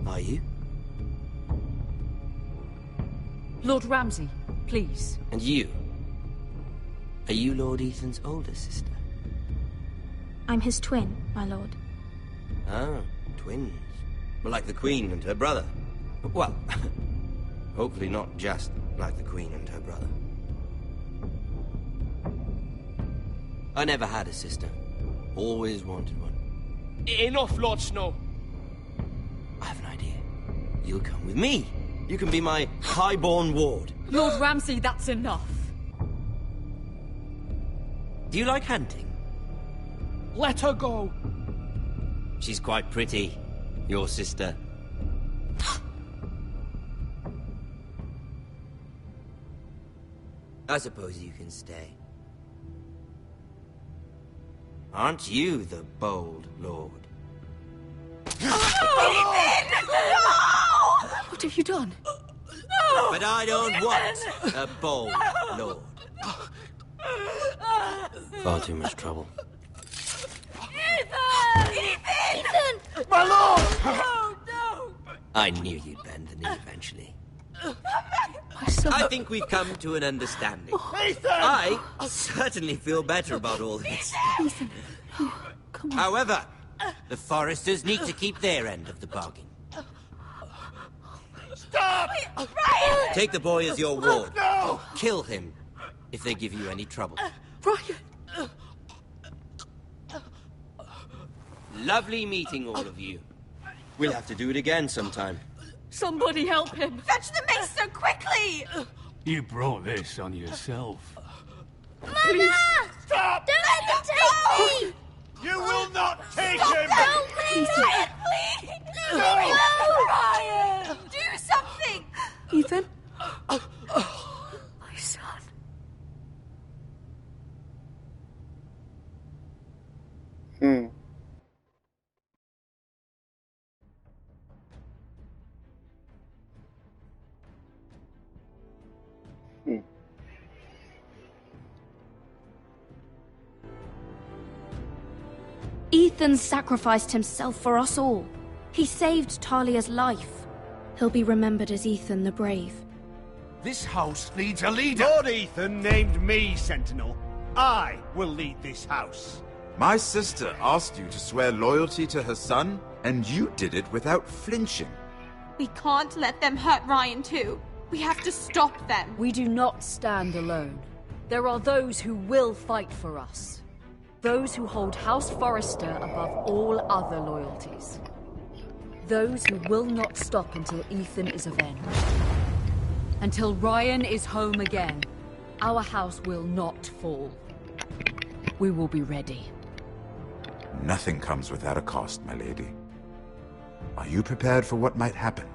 S17: are you?
S7: Lord Ramsay, please.
S17: And you? Are you Lord Ethan's older sister?
S8: I'm his twin, my lord.
S17: Ah, twins. Well, like the Queen and her brother. Well, hopefully not just like the Queen and her brother. I never had a sister. Always wanted one.
S11: Enough, Lord Snow.
S17: I have an idea. You'll come with me. You can be my highborn ward.
S7: Lord Ramsay, that's enough.
S17: Do you like hunting?
S11: Let her go.
S17: She's quite pretty, your sister. I suppose you can stay. Aren't you the bold lord?
S7: What have you done?
S17: But I don't want a bold lord. Far too much trouble.
S20: Ethan!
S4: My lord!
S20: No, no!
S17: I knew you'd bend the knee eventually.
S20: My son.
S17: I think we've come to an understanding.
S4: Ethan!
S17: I certainly feel better about all this.
S20: Ethan. Oh, come on.
S17: However, the Foresters need to keep their end of the bargain.
S4: Stop!
S20: Ryan!
S17: Take the boy as your ward.
S4: No!
S17: Kill him if they give you any trouble.
S20: Ryan!
S17: Lovely meeting all of you. We'll have to do it again sometime.
S20: Somebody help him!
S13: Fetch the mace so quickly!
S12: You brought this on yourself.
S10: Mama!
S4: Stop!
S10: Don't let them take me!
S4: You will not take
S10: Stop
S4: him!
S10: Help me!
S13: Ryan, please!
S10: No!
S13: Ryan! Do something!
S15: Ethan? My son.
S8: Ethan sacrificed himself for us all. He saved Talia's life. He'll be remembered as Ethan the Brave.
S1: This house needs a leader.
S9: Lord Ethan named me Sentinel. I will lead this house.
S14: My sister asked you to swear loyalty to her son, and you did it without flinching.
S13: We can't let them hurt Ryan too. We have to stop them.
S7: We do not stand alone. There are those who will fight for us. Those who hold House Forrester above all other loyalties. Those who will not stop until Ethan is avenged. Until Ryan is home again, our house will not fall. We will be ready.
S14: Nothing comes without a cost, my lady. Are you prepared for what might happen?